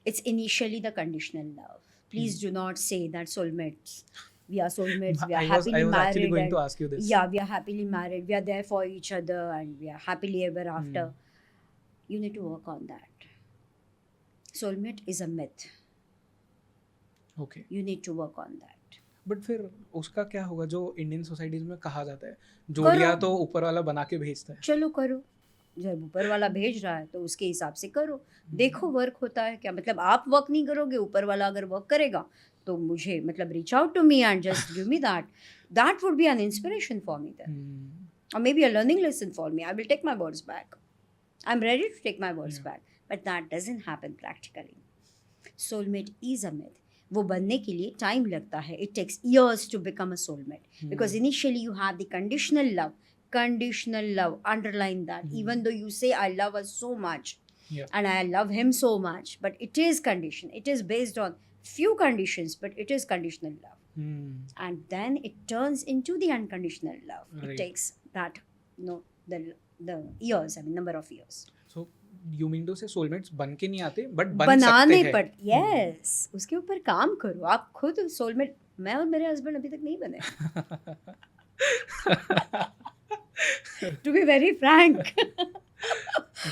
It's initially the conditional love. Please do not say that soulmates, we are soulmates, we are happily married. I was actually going to ask you this. Yeah, we are happily married, we are there for each other and we are happily ever after. You need to work on that. Soulmate is a myth. Okay. You need to work on that. But फिर उसका क्या होगा जो Indian societies में कहा जाता है, जोड़ियां तो ऊपर वाला बना के भेजता है. चलो करो. जब ऊपर वाला भेज रहा है तो उसके हिसाब से करो, देखो वर्क होता है क्या. मतलब आप वर्क नहीं करोगे, ऊपर वाला अगर वर्क करेगा तो मुझे मतलब reach out to me and just give me that would be an inspiration for me then, or maybe a learning lesson for me. I will take my words back. I'm ready to take my words back. But that doesn't happen practically. Soulmate is a myth. वो बनने के लिए time लगता है. It takes years to become a soulmate. Because initially you have the conditional love. Conditional love. Underline that. Even though you say, I love her so much. And I love him so much. But it is condition. It is based on few conditions. But it is conditional love. And then it turns into the unconditional love. Right. It takes that, the years, I mean, number of years. So you mean to say soulmates बन के नहीं आते, but बन सकते हैं. but yes, उसके ऊपर काम करो. आप खुद soulmate, मैं और मेरे husband अभी तक नहीं बने. To be very frank.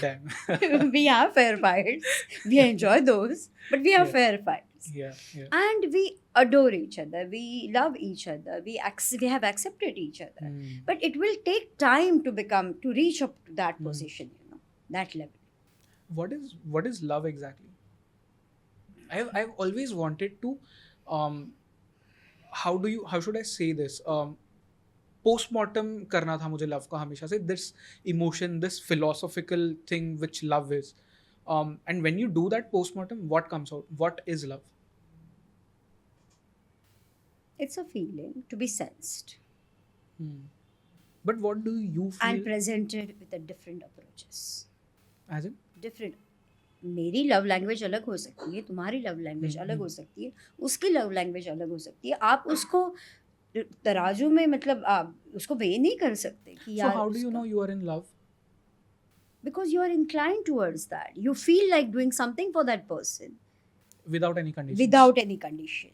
Damn. We have fair fights. We enjoy those, but we have fair fights. Yeah. And we adore each other. We love each other. We have accepted each other. But it will take time to reach up to that position, that level. What is love exactly? I've always wanted to how should I say this? Postmortem करना था मुझे love का हमेशा से. This emotion, this philosophical thing which love is. And when you do that postmortem, what comes out? What is love? It's a feeling to be sensed. But what do you feel? And presented with a different approaches. As in? Different. मेरी love language अलग हो सकती है, तुम्हारी love language अलग हो सकती है, उसकी लव लैंग्वेज अलग हो सकती है. आप उसको तराजू में मतलब आप उसको वे नहीं कर सकते कि यार. So how do you know you are in love? Because you are inclined towards that. You feel like doing something for that person. Without any condition. Without any condition.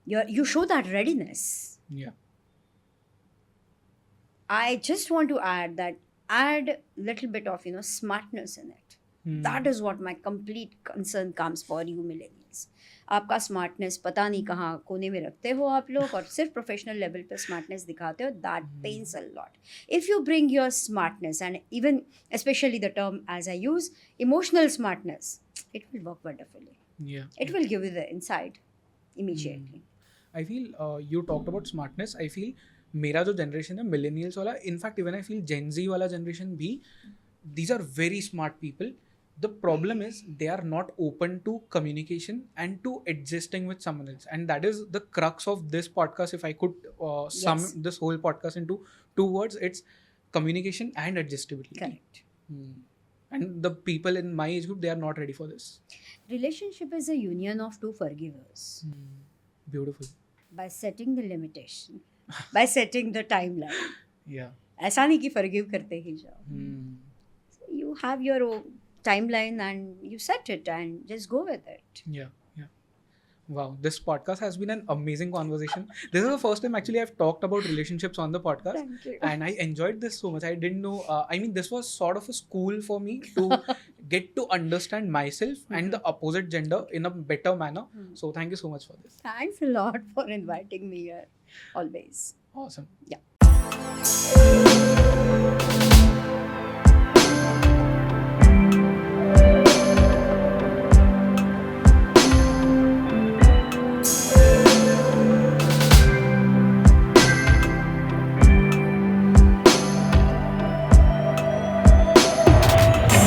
You show that readiness. Yeah. I just want to add little bit of smartness in it. That is what my complete concern comes for you millennials. आपका smartness पता नहीं कहाँ कोने में रखते हो आप लोग और सिर्फ प्रोफेशनल लेवल पे स्मार्टनेस दिखाते हो. That pains a lot. If you bring your smartness and even specially the term as I use emotional smartness, it will work wonderfully. It will give you the insight immediately. I feel you talked about smartness. I feel मेरा जो generation है millennials वाला, in fact even I feel जेन जी वाला generation भी, these are very smart people. The problem is they are not open to communication and to adjusting with someone else. And that is the crux of this podcast. If I could sum this whole podcast into 2 words, it's communication and adjustability. Correct. And the people in my age group, they are not ready for this. Relationship is a union of two forgivers. Beautiful. By setting the limitation. By setting the timeline. Yeah. ऐसा नहीं कि forgive करते ही जाओ. So you have your own timeline and you set it and just go with it. Yeah. Wow, this podcast has been an amazing conversation. This is the first time actually I've talked about relationships on the podcast. Thank you. And I enjoyed this so much. I didn't know, I mean, this was sort of a school for me to get to understand myself and the opposite gender in a better manner. So thank you so much for this. Thanks a lot for inviting me here. Always. Awesome. Yeah.